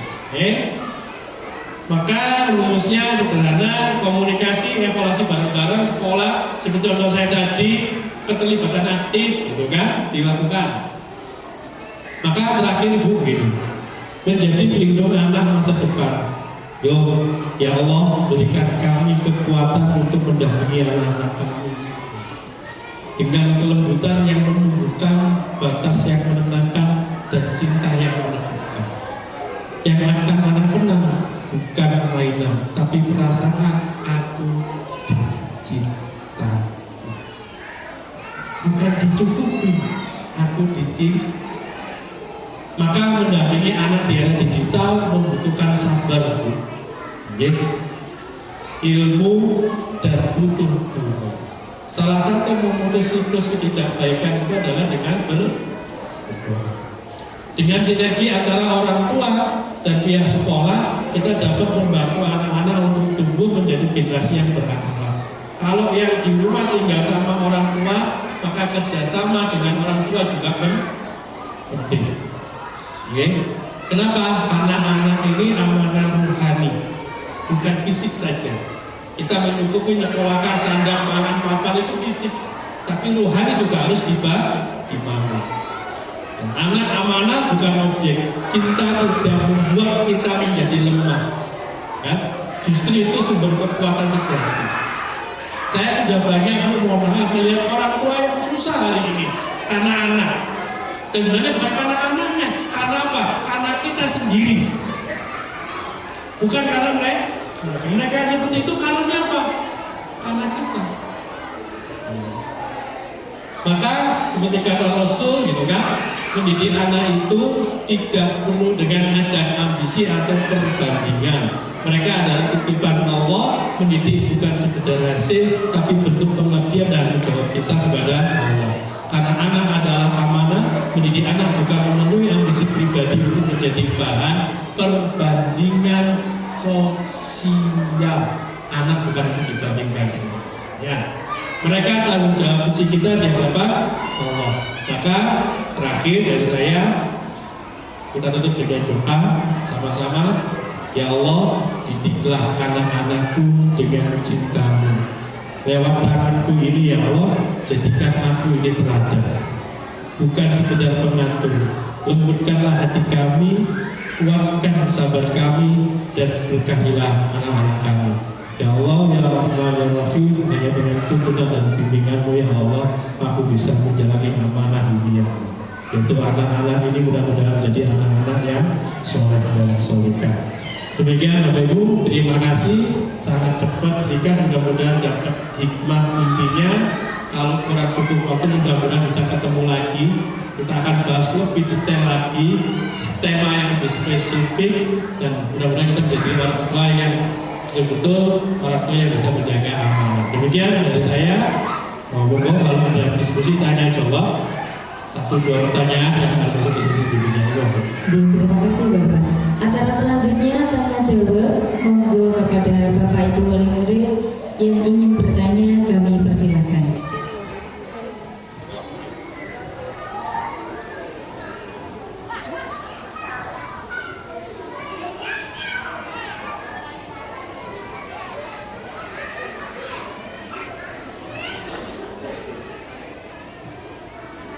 Maka rumusnya sederhana, komunikasi, evaluasi bareng-bareng sekolah, seperti contoh saya tadi, keterlibatan aktif, gitu kan, dilakukan. Maka terakhir Ibu begini, menjadi pelindung anak masa depan. Yo, ya Allah, berikan kami kekuatan untuk mendampingi anak-anak kami dengan kelembutan yang menumbuhkan, batas yang menenangkan, dan cinta yang menentukan. Yang akan anak kenal bukan mainan, tapi perasaan aku dicintai. Bukan dicukupi, aku dicintai. Maka mendampingi anak di era digital membutuhkan sabar, Bu. Ya. Ilmu dan butuh doa. Salah satu memutus siklus ketidakbaikan itu adalah dengan berdoa. Dengan sinergi antara orang tua dan pihak sekolah, kita dapat membantu anak-anak untuk tumbuh menjadi generasi yang berakhlak. Kalau yang di rumah tinggal sama orang tua, maka kerjasama dengan orang tua juga penting. Ya. Kenapa? Anak-anak ini amanah ruhani, bukan fisik saja. Kita menyukupi nyekolahkan sandang, pangan, papan itu fisik, tapi ruhani juga harus dibangun. Anak amanah bukan objek. Cinta tidak membuat kita menjadi lemah. Ya? Justru itu sumber kekuatan sejati. Saya sudah banyak melihat orang tua yang susah hari ini, anak-anak. Dan sebenarnya bukan karena anaknya, karena apa? Karena kita sendiri. Bukan karena mereka yang seperti itu, karena siapa? Karena kita. Maka seperti kata Rasul gitu kan, mendidik anak itu tidak perlu dengan ajang ambisi atau perbandingan. Mereka adalah titipan Allah, mendidik bukan sekedar hasil, tapi bentuk pengabdian dan jawab kita kepada Allah. Karena anak adalah amanah, mendidik anak bukan memenuhi ambisi pribadi untuk menjadi bahan perbandingan sosial. Anak bukan untuk dibandingkan. Ya, mereka tanggung jawab uji kita di hadapan Allah. Maka terakhir dari saya, kita tutup dengan doa sama-sama. Ya Allah, didiklah anak-anakku dengan cintamu. Lewat tanganku ini ya Allah, jadikan aku ini teladan, bukan sekedar pengatur. Lembutkanlah hati kami, kuatkan sabar kami, dan berkahilah anak-anak kami. Ya Allah, ya Rahman, ya Rahim, hanya dengan tuntunan dan bimbinganmu ya Allah, aku bisa menjalani amanah dunia. Yaitu anak-anak ini mudah-mudahan menjadi anak-anak yang soleh dan solehah. Demikian Bapak Ibu, terima kasih. Sangat cepat nikah, mudah-mudahan dapat hikmah intinya. Kalau kurang cukup waktu, mudah-mudahan bisa ketemu lagi. Kita akan bahas lebih detail lagi, tema yang lebih spesifik, dan mudah-mudahan kita menjadi orang tua yang betul-betul orang tua yang bisa menjaga amanah. Demikian dari saya. Monggo kalau ada diskusi tanya jawab. 1-2 pertanyaan yang akan masuk ke sesi berikutnya. Terima kasih Bapak. Acara selanjutnya tanya jawab. Monggo kepada Bapak Ibu wali murid yang ingin bertanya, kami persilakan.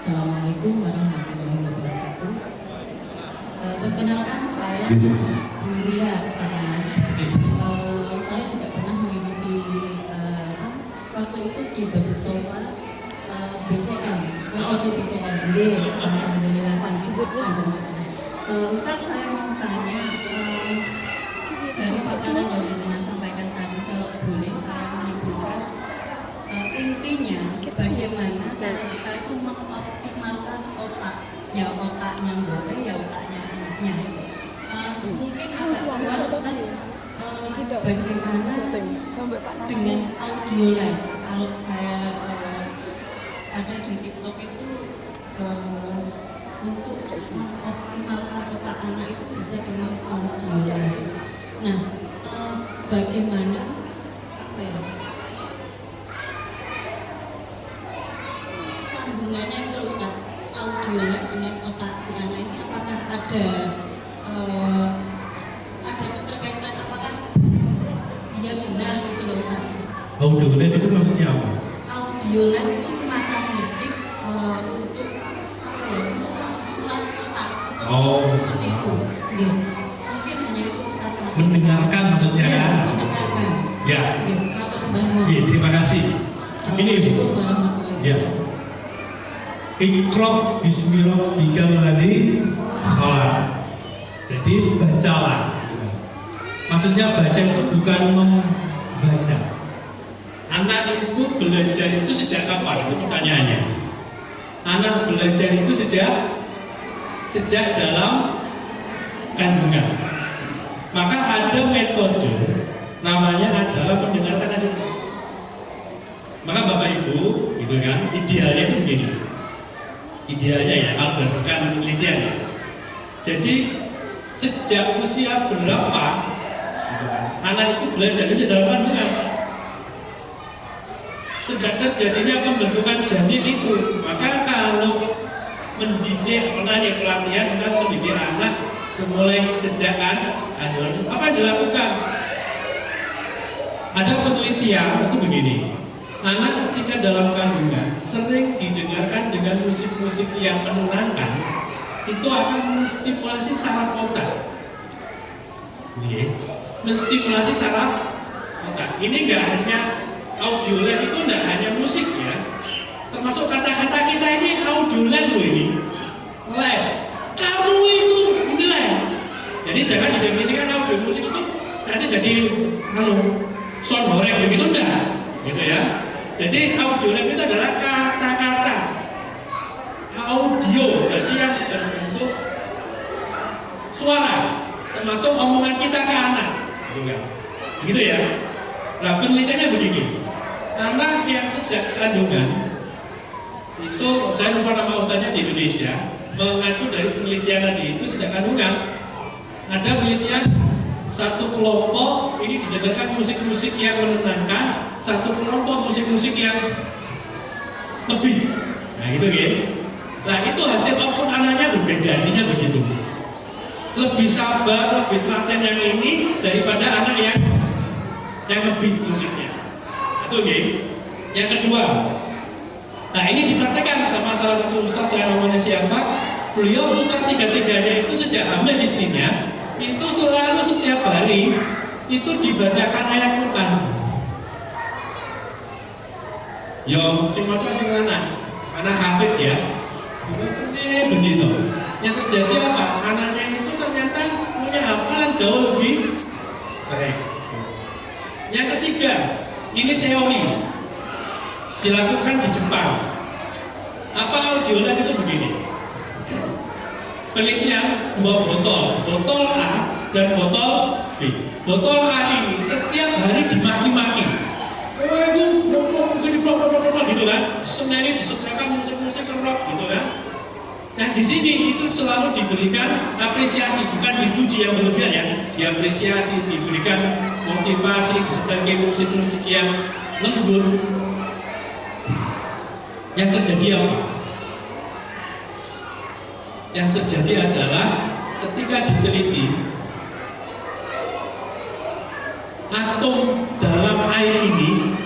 Assalamualaikum warahmatullahi wabarakatuh. Perkenalkan saya Yulia Ustadana. Saya juga pernah mengikuti waktu itu di Batu Sofa BCM, waktu BCM. Alhamdulillah Ustaz, saya mau tanya dari paparan yang dengan sampaikan tadi, kalau boleh saya menyebutkan intinya bagaimana cara kita itu mengoptimalkan otak, ya otaknya boleh, ya otaknya anaknya. Mungkin agak luar Ustaz, bagaimana dengan audio live. Kalau saya ada di TikTok itu untuk mengoptimalkan otak anak itu bisa dengan audio live. Nah, bagaimana sambungannya itu Ustaz, audio live dengan otak si anak ini, apakah ada keterkaitan, apakah dia benar gitu loh Ustaz? Audio live itu maksudnya apa? Audio live itu semacam musik untuk apa ya? Untuk menstimulasi otak seperti itu. Gitu. Mungkin hanya itu Ustaz. Mendengarkan maksudnya? Ya, mendengarkan. Ya. Ya, terima kasih. Ini ya. Iqra bismi rabbikal ladzi khalaq. Jadi bacalah. Maksudnya baca itu bukan membaca. Anak itu belajar itu sejak kapan? Itu pertanyaannya. Anak belajar itu sejak dalam kandungan. Maka ada metode namanya adalah mendengarkan anak. Maka Bapak Ibu, gitu kan, idealnya itu begini. Idealnya ya, kalau berdasarkan penelitian ya. Jadi sejak usia berapa gitu kan, anak itu belajar itu dalam kandungan. Sejak terjadinya pembentukan janin itu. Maka kalau mendidik, menanya pelatihan tentang mendidik anak semulai sejak kandungan, apa yang dilakukan? Ada penelitian itu begini. Anak ketika dalam kandungan sering didengarkan dengan musik-musik yang menenangkan, itu akan menstimulasi saraf otak. Menstimulasi saraf otak. Ini enggak hanya audio live, itu enggak hanya musik ya. Termasuk kata-kata kita ini audio live loh ini. Live. Kamu itu ini live. Jadi jangan didefinisikan audio musik itu nanti jadi sound horeg begitu enggak. Gitu ya. Jadi audio live itu adalah kata-kata. Audio audio, jadi yang berbentuk suara, termasuk omongan kita ke anak, gitu ya. Nah, penelitiannya begini, anak yang sejak kandungan itu, saya lupa nama ustaznya di Indonesia, mengacu dari penelitian tadi itu sejak kandungan. Ada penelitian satu kelompok ini didengarkan musik-musik yang menenangkan, satu kelompok musik-musik yang lebih, nah gitu ya. Nah itu hasil output anaknya berbeda, ininya begitu. Lebih sabar, lebih telaten yang ini daripada anak yang lebih musiknya. Itu ya. Yang kedua, nah ini dipraktekkan sama salah satu ustaz, saya namanya siapa. Beliau putra tiga-tiganya itu sejak hamil istrinya itu selalu setiap hari itu dibacakan ayat Quran. Yo, sing maca sing lanang, anak hafid ya. Begitu. Yang terjadi apa? Anaknya itu ternyata punya hafalan jauh lebih baik. Yang ketiga, ini teori dilakukan di Jepang. Apa audionya itu begini? Penelitian 2 botol A dan botol B. Botol A ini setiap hari dimaki-maki. Itu gitu kan? Sebenarnya disetelkan musik-musik rock gitu kan? Nah di sini itu selalu diberikan apresiasi, bukan dipuji yang berlebihan ya, diapresiasi, diberikan motivasi, disetelkan musik-musik yang lembut. Yang terjadi apa? Yang terjadi adalah ketika diteliti atom dalam air ini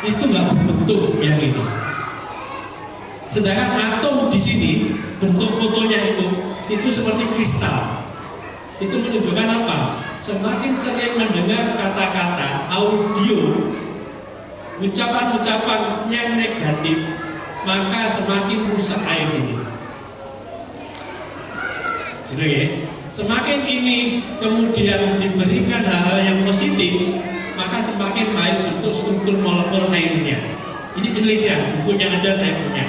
itu nggak berbentuk yang ini. Sedangkan atom di sini bentuk fotonya itu seperti kristal. Itu menunjukkan apa? Semakin sering mendengar kata-kata audio, ucapan-ucapan yang negatif, maka semakin rusak air ini. Gitu ya. Semakin ini kemudian diberikan hal-hal yang positif, maka semakin baik bentuk struktur molekul airnya. Ini penelitian, bukunya ada, saya punya.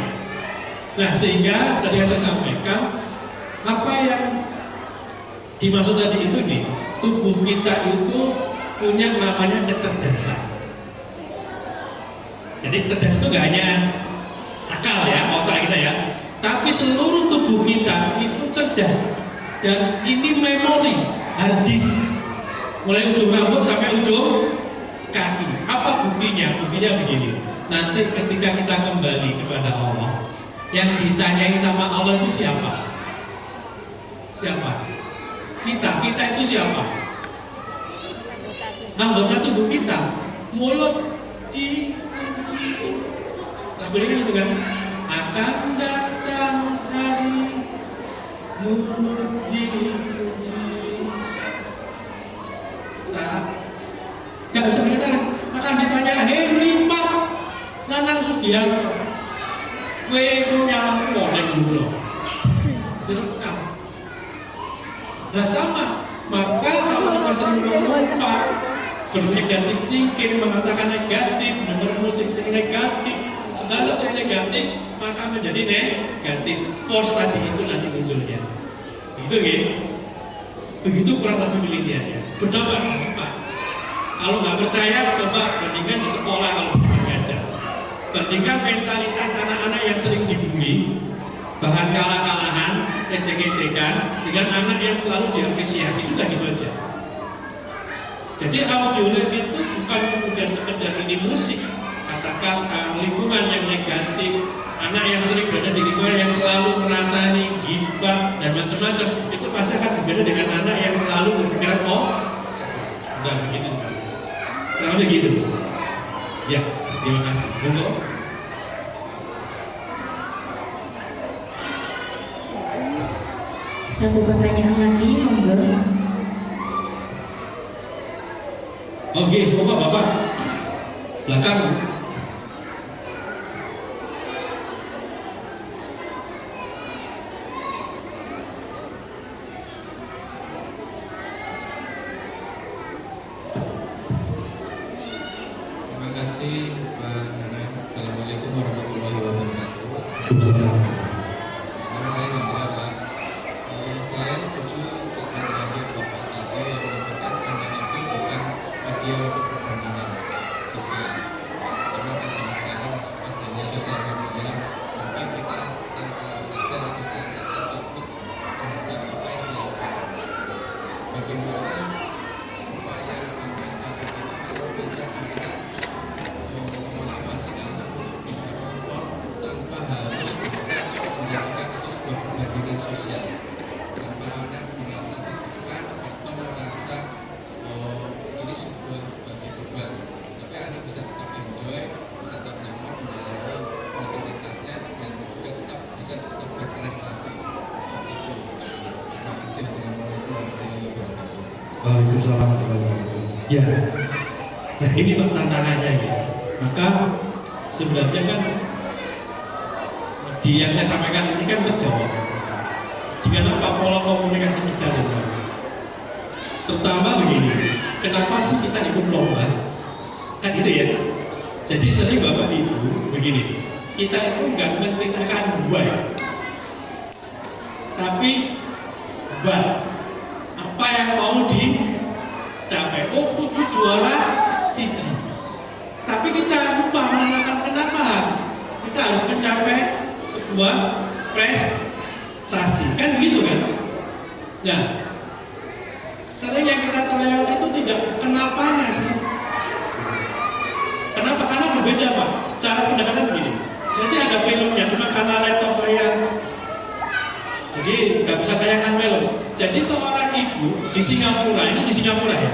Nah sehingga tadi saya sampaikan apa yang dimaksud tadi itu nih, tubuh kita itu punya namanya kecerdasan. Jadi cerdas itu gak hanya akal ya, otak kita ya, tapi seluruh tubuh kita itu cerdas. Dan ini memori, hard disk, mulai ujung rambut sampai ujung kaki. Apa buktinya? Buktinya begini. Nanti ketika kita kembali kepada Allah, yang ditanyai sama Allah itu siapa? Siapa? Kita itu siapa? Anggota tubuh kita. Mulut dikunci. Nah berikan itu kan. Akan datang hari mulut dikunci. Tak. Gak bisa dikatakan. Akan ditanya, Henry Pak Nanang Sugiharto, kowe punya apa yang dulu? Direkam. Nah sama. Maka kalau kita sering lupa, bernegatif thinking, mengatakan negatif, dengar musik yang negatif, segala sesuatu yang negatif, maka menjadi negatif. Force tadi itu nanti munculnya. Begitu ya? Begitu kurang lebih penelitiannya. Berdampak apa? Kalau nggak percaya, coba bandingkan di sekolah kalau belajar. Bandingkan mentalitas anak-anak yang sering dibully, bahan kalah-kalahan, ejek-ejekan, dengan anak yang selalu diapresiasi, sudah gitu aja. Jadi audio live itu bukan kemudian sekedar ini musik, kata-kata, lingkungan yang negatif, anak yang sering berada di lingkungan yang selalu merasani, gibah, dan macam-macam, itu pasti akan berbeda dengan anak yang selalu berpikiran enggak begitu. Nah, udah gitu. Ya, terima kasih. Monggo. Satu pertanyaan lagi, monggo. Oke, Bapak. Belakang. Terima kasih Pak Nana. Assalamualaikum warahmatullahi wabarakatuh. Nama saya saya setuju statement terakhir Bapak tadi yang mengatakan anak itu bukan media untuk perbandingan sosial. Karena kan zaman sekarang adanya sosial media, mungkin kita tanpa sadar atau secara sadar ikut terhadap apa yang dilakukan. Bagaimana upaya agar cara kita memfilter anak, memotivasi anak untuk bisa perform tanpa harus bisa menjadikan itu sebuah perbandingan sosial, tanpa anak merasa tertekan atau merasa ini sebagai beban, tapi anak bisa tetap enjoy, bisa tetap nyaman menjalani aktivitasnya dan juga bisa tetap berprestasi. Itu. Terima kasih. Assalamualaikum warahmatullahi wabarakatuh. Waalaikumsalam warahmatullahi wabarakatuh. Ya, nah ini tantangannya ya. Maka sebenarnya kan di yang saya sampaikan ini kan terjawab dengan apa pola komunikasi kita sebenarnya. Terutama begini, kenapa sih kita ikut lomba? Kan gitu ya. Jadi sering Bapak Ibu begini, kita itu nggak menceritakan why, tapi what, apa yang mau dicapai. Oh, kudu juara siji. Tapi kita lupa menanyakan kenapa kita harus mencapai sebuah prestasi, kan gitu kan? Nah, sering yang kita terlewat itu tidak kenapanya sih. Kenapa? Karena berbeda Pak. Cara pendekatan begini. Saya sih ada filmnya, cuma karena laptop saya jadi nggak bisa tayangkan film. Jadi seorang ibu di Singapura, ini di Singapura ya,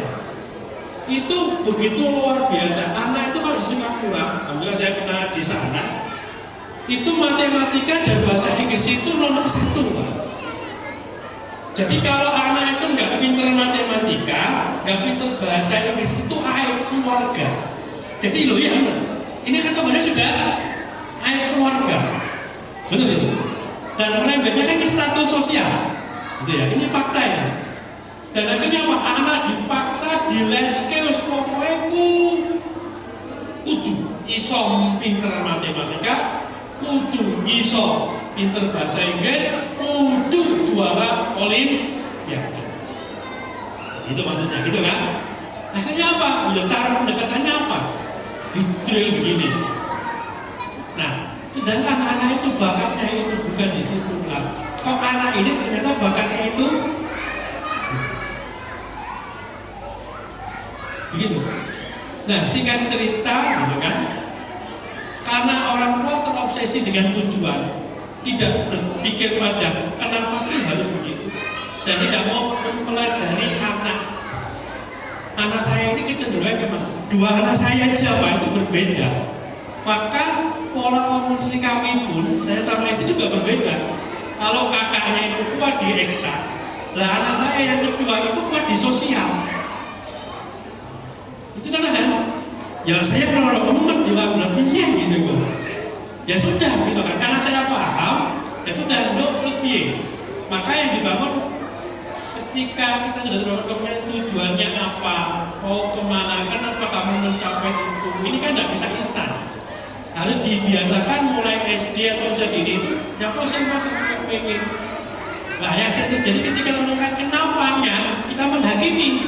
itu begitu luar biasa. Anak itu kalau di Singapura, alhamdulillah saya pernah di sana, itu matematika dan bahasa Inggris itu nomor 1 Pak. Jadi kalau anak itu nggak pinter matematika, nggak pinter bahasa Inggris, itu aib keluarga. Jadi loh ya, ini kan kabarnya sudah aib keluarga, betul itu. Dan merembetnya kan ke status sosial, gitu ya. Ini fakta ya. Dan akhirnya apa? Anak dipaksa dileske wis pokoknya kudu iso pinter matematika, kudu iso pinter bahasa Inggris, kudu juara olimpiade. Itu maksudnya, gitu kan? Akhirnya apa? Ya cara pendekatannya apa? Didrill begini. Nah, sedangkan anak itu bakatnya itu bukan di situ lah. Kok anak ini ternyata bakatnya itu begitu. Nah, singkat cerita, gitu kan? Karena orang tua terobsesi dengan tujuan, tidak berpikir pada kenapa sih harus begitu, dan tidak mau mempelajari anak. Anak saya ini kecenderungan kemana? Dua anak saya siapa itu berbeda. Maka pola komunikasi kami pun, saya sama istri juga berbeda. Kalau kakaknya itu kuat di eksak, lah anak saya yang kedua itu kuat di sosial. Itu kan? Ya saya kalau ada umat juga lebihnya gitu kok. Ya sudah gitu kan, karena saya paham, ya sudah dok terus piye. Maka yang dibangun ketika kita sudah terbangun tujuannya apa, mau kemana, kenapa kamu mencapai itu, ini kan tidak bisa instan. Harus dibiasakan mulai SD atau usia dini itu, ya kok saya masih pengen. Nah yang saya terjadi ketika menemukan kenapanya, kita menghakimi.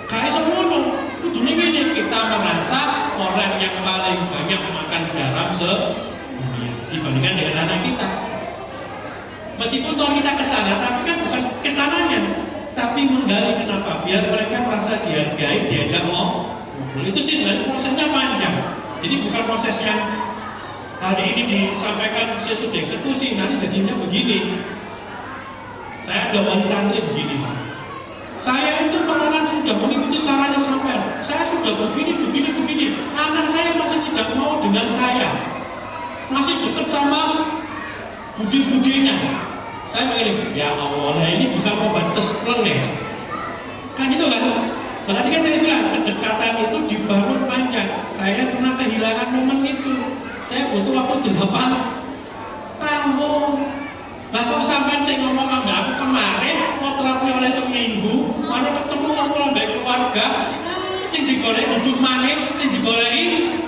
Kayak semuanya, ujungnya ini kita merasa orang yang paling banyak makan garam sedunia dibandingkan dengan anak kita. Meskipun toh kita kesana, tapi kan bukan kesananya, tapi menggali kenapa, biar mereka merasa dihargai, diajak ngobrol. Itu sih sebenarnya prosesnya panjang. Jadi bukan proses yang hari ini disampaikan saya sudah eksekusi, nanti jadinya begini. Saya ada wali santri begini Pak. Saya itu malahan sudah mengikuti sarannya sampai, saya sudah begini. Anak saya masih tidak mau dengan saya, masih dekat sama budi-budinya. Saya begini, ya Allah, ini bukan obat cespleng ya. Kan itu kan. Tadi kan saya bilang kedekatan itu dibangun panjang. Saya pernah kehilangan momen itu. Saya butuh waktu 8 tahun. Nah kok sampai saya ngomong sama aku kemarin mau terapi oleh seminggu, baru ketemu ngobrol baik keluarga, sing digoreng duduk maning, sing digoreng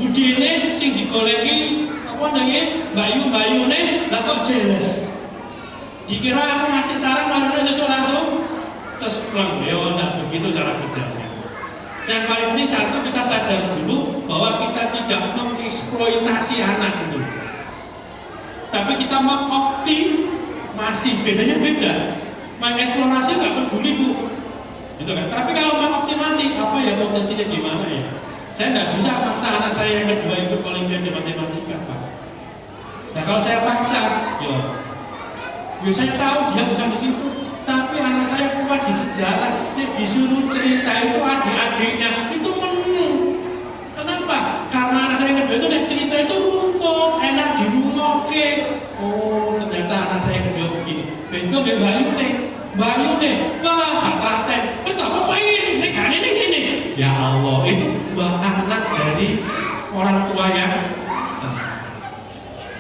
budine, sing digoreng apa namanya bayu-bayune, lah kok jelas. Dikira aku ngasih saran, malah sesuatu langsung cespleng. Ya, enggak begitu cara kerjanya. Yang paling penting satu, kita sadar dulu bahwa kita tidak mengeksploitasi anak itu, tapi kita mengoptimasi. Bedanya beda. Mengeksplorasi nggak peduli itu, gitu kan? Tapi kalau mengoptimasi, apa ya potensinya di mana ya? Saya nggak bisa paksa anak saya yang kedua ikut olimpiade matematika, Pak. Nah kalau saya paksa, yo saya tahu dia bukan di situ, tapi anak saya kuat di sejarah. Nih disuruh cerita itu adik-adiknya itu menang. Kenapa? Karena anak saya yang kedua itu nih cerita itu rumput, enak di rumah, oke. Oh ternyata anak saya yang kedua begini. Itu Bayu nih, wah hatraten. Terus apa kok ini gini. Ya Allah, itu dua anak dari orang tua yang sama.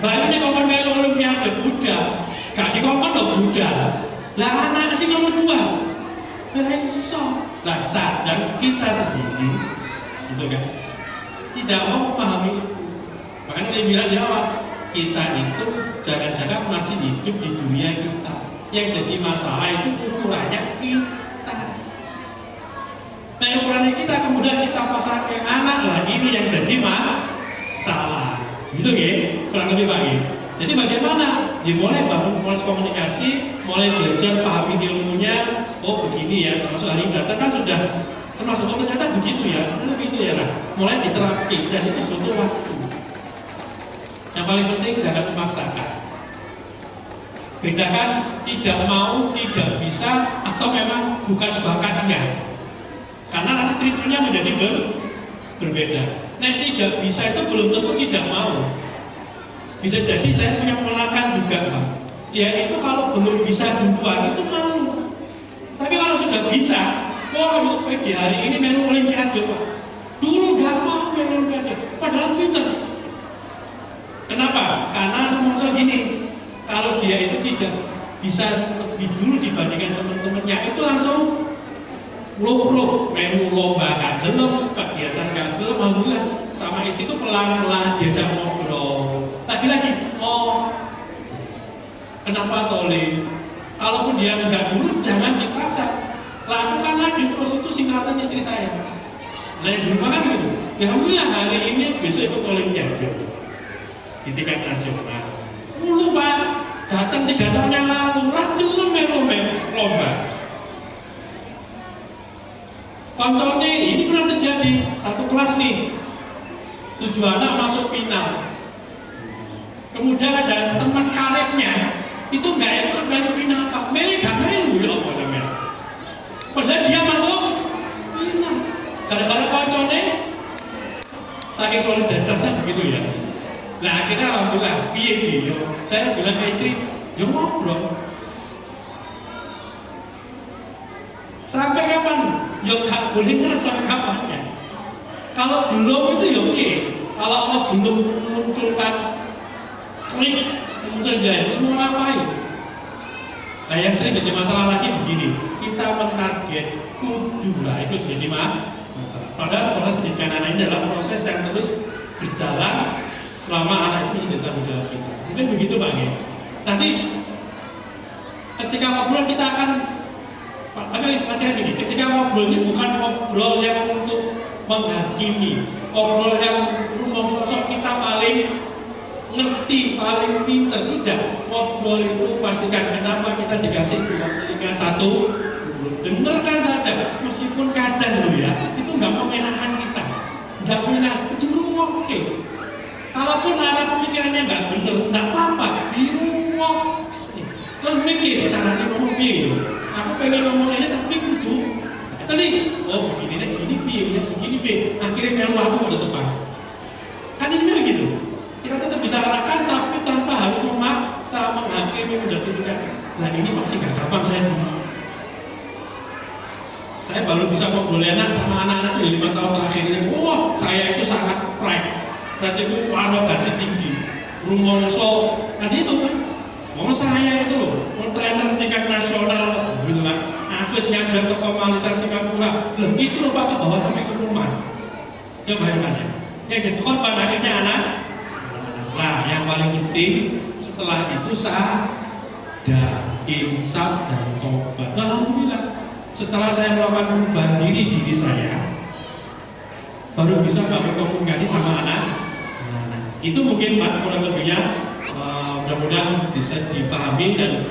Bayu nih kalau melu olimpiade budal, gak dikongkon loh budal. Lah anak sih nomor 2, lah iso. Lah sadar kita sendiri, gitu kan? Tidak mau memahami itu. Makanya dia bilang di awal, kita itu jangan-jangan masih hidup di dunia kita. Yang jadi masalah itu ukurannya kita. Nah ukurannya kita kemudian kita pasang ke anak, lah ini yang jadi masalah. Gitu ya, kurang lebih baik. Jadi bagaimana? Dimulai bangun proses komunikasi, mulai belajar pahami ilmunya. Oh begini ya, termasuk hari datang kan sudah termasuk ternyata begitu ya, ternyata begitu ya lah. Mulai diterapkan dan itu butuh waktu. Yang paling penting jangan memaksakan. Bedakan tidak mau, tidak bisa, atau memang bukan bakatnya. Karena nanti treatmentnya menjadi berbeda. Nah tidak bisa itu belum tentu tidak mau. Bisa jadi saya punya ponakan juga Pak. Dia itu kalau belum bisa duluan itu malu. Tapi kalau sudah bisa, wah itu di hari ini melu olimpiade Pak. Dulu gak mau melu olimpiade, padahal pinter. Kenapa? Karena rumah gini. Kalau dia itu tidak bisa lebih dulu dibandingkan teman-temannya, itu langsung melu lomba gak gelem, kegiatan gak gelem, alhamdulillah sama istri itu pelan-pelan diajak ngobrol. Lagi-lagi, kenapa toleh? Kalaupun dia enggak dulu, jangan dipaksa. Lakukan lagi terus, itu singkatan istri saya. Nah yang di rumah kan gitu. Ya alhamdulillah hari ini besok ikut olimpiade di tingkat nasional. Dulu Pak, datang 3 tahun yang lalu, rajin lomba. Contohnya ini pernah terjadi, satu kelas nih, 7 anak masuk final. Kemudian ada teman karibnya, itu nggak ikut main final Pak, gak melu ya apa namanya. Padahal dia masuk final, gara-gara contohnya, saking solidaritasnya begitu ya. Nah akhirnya alhamdulillah, piye saya bilang ke istri, yo ngobrol. Sampai kapan? Yo gak boleh ngerasa kapannya. Kalau belum itu yo piye? Kalau Allah belum memunculkan klik, muncul dia harus mau ngapain? Nah yang sering jadi masalah lagi begini, kita mentarget kudu lah itu jadi masalah. Padahal proses pendidikan anak ini adalah proses yang terus berjalan selama anak itu menjadi tanggung jawab kita. Mungkin begitu Pak ya. Nanti ketika ngobrol kita akan, tapi masih gini, ketika ngobrol ini bukan ngobrol yang untuk menghakimi, ngobrol yang sok kita paling ngerti, paling pinter, tidak. Ngobrol itu pastikan kenapa kita dikasih 1, dengarkan saja, meskipun kadang dulu ya, itu nggak mengenakan kita, nggak mengenakan, itu rumah oke. Kalaupun arah pemikirannya nggak benar, nggak apa-apa, di rumah. Terus mikir, caranya ngomong piye. Aku pengen ngomong ini tapi kudu. Tadi, oh begini, begini piye. Akhirnya melu aku udah tepat. Kan ini begitu. Kita tetap bisa arahkan, tapi tanpa harus memaksa, menghakimi, menjustifikasi. Nah ini masih gak gampang saya dulu. Saya baru bisa ngobrol enak sama anak-anak di 5 tahun terakhir ini. Wah, saya itu sangat pride. Berarti itu arogansi tinggi, rumongso. Tadi itu kan, mau saya itu loh, mau trainer tingkat nasional, gitu kan. Aku ngajar ke Malaysia, Singapura, loh itu loh Pak, ke bawah sampai ke rumah. Coba bayangkan ya. Yang jadi korban akhirnya anak. Nah, yang paling penting setelah itu sadar. insaf dan tobat. Nah, alhamdulillah setelah saya melakukan perubahan diri saya baru bisa berkomunikasi sama anak-anak. Itu mungkin Pak kurang lebihnya, mudah-mudahan bisa dipahami dan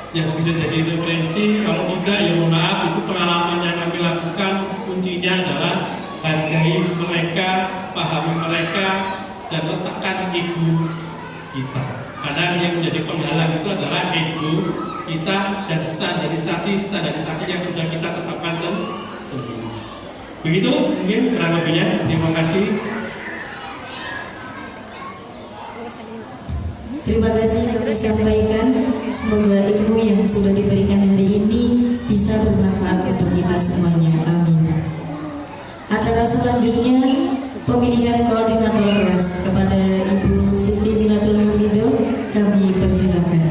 yang bisa jadi referensi. Kalau tidak ya mohon maaf, itu pengalaman yang kami lakukan. Kuncinya adalah hargai mereka, pahami mereka, dan letakkan ego kita. Karena yang menjadi penghalang itu adalah ego kita dan standarisasi yang sudah kita tetapkan sendiri. Begitu mungkin kurang lebihnya. Terima kasih. Terima kasih yang disampaikan. Semoga ilmu yang sudah diberikan hari ini bisa bermanfaat untuk kita semuanya. Amin. Acara selanjutnya pemilihan koordinator kelas kepada Ibu Siti Milatul Hafidoh, kami persilakan.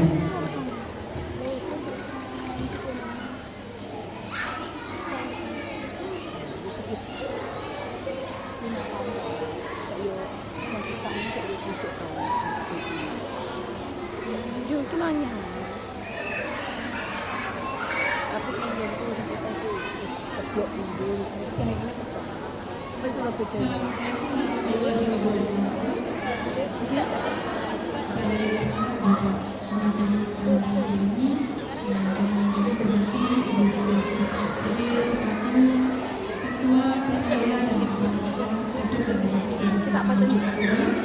Assalamualaikum warahmatullahi wabarakatuh. Kepada yang Bapak Mengatang Kalimantan ini, yang kami hormati Ibu Sylvia SPD selaku Ketua Pengelola dan Kepala Sekolah Pondok dan Pesantren Jokowi.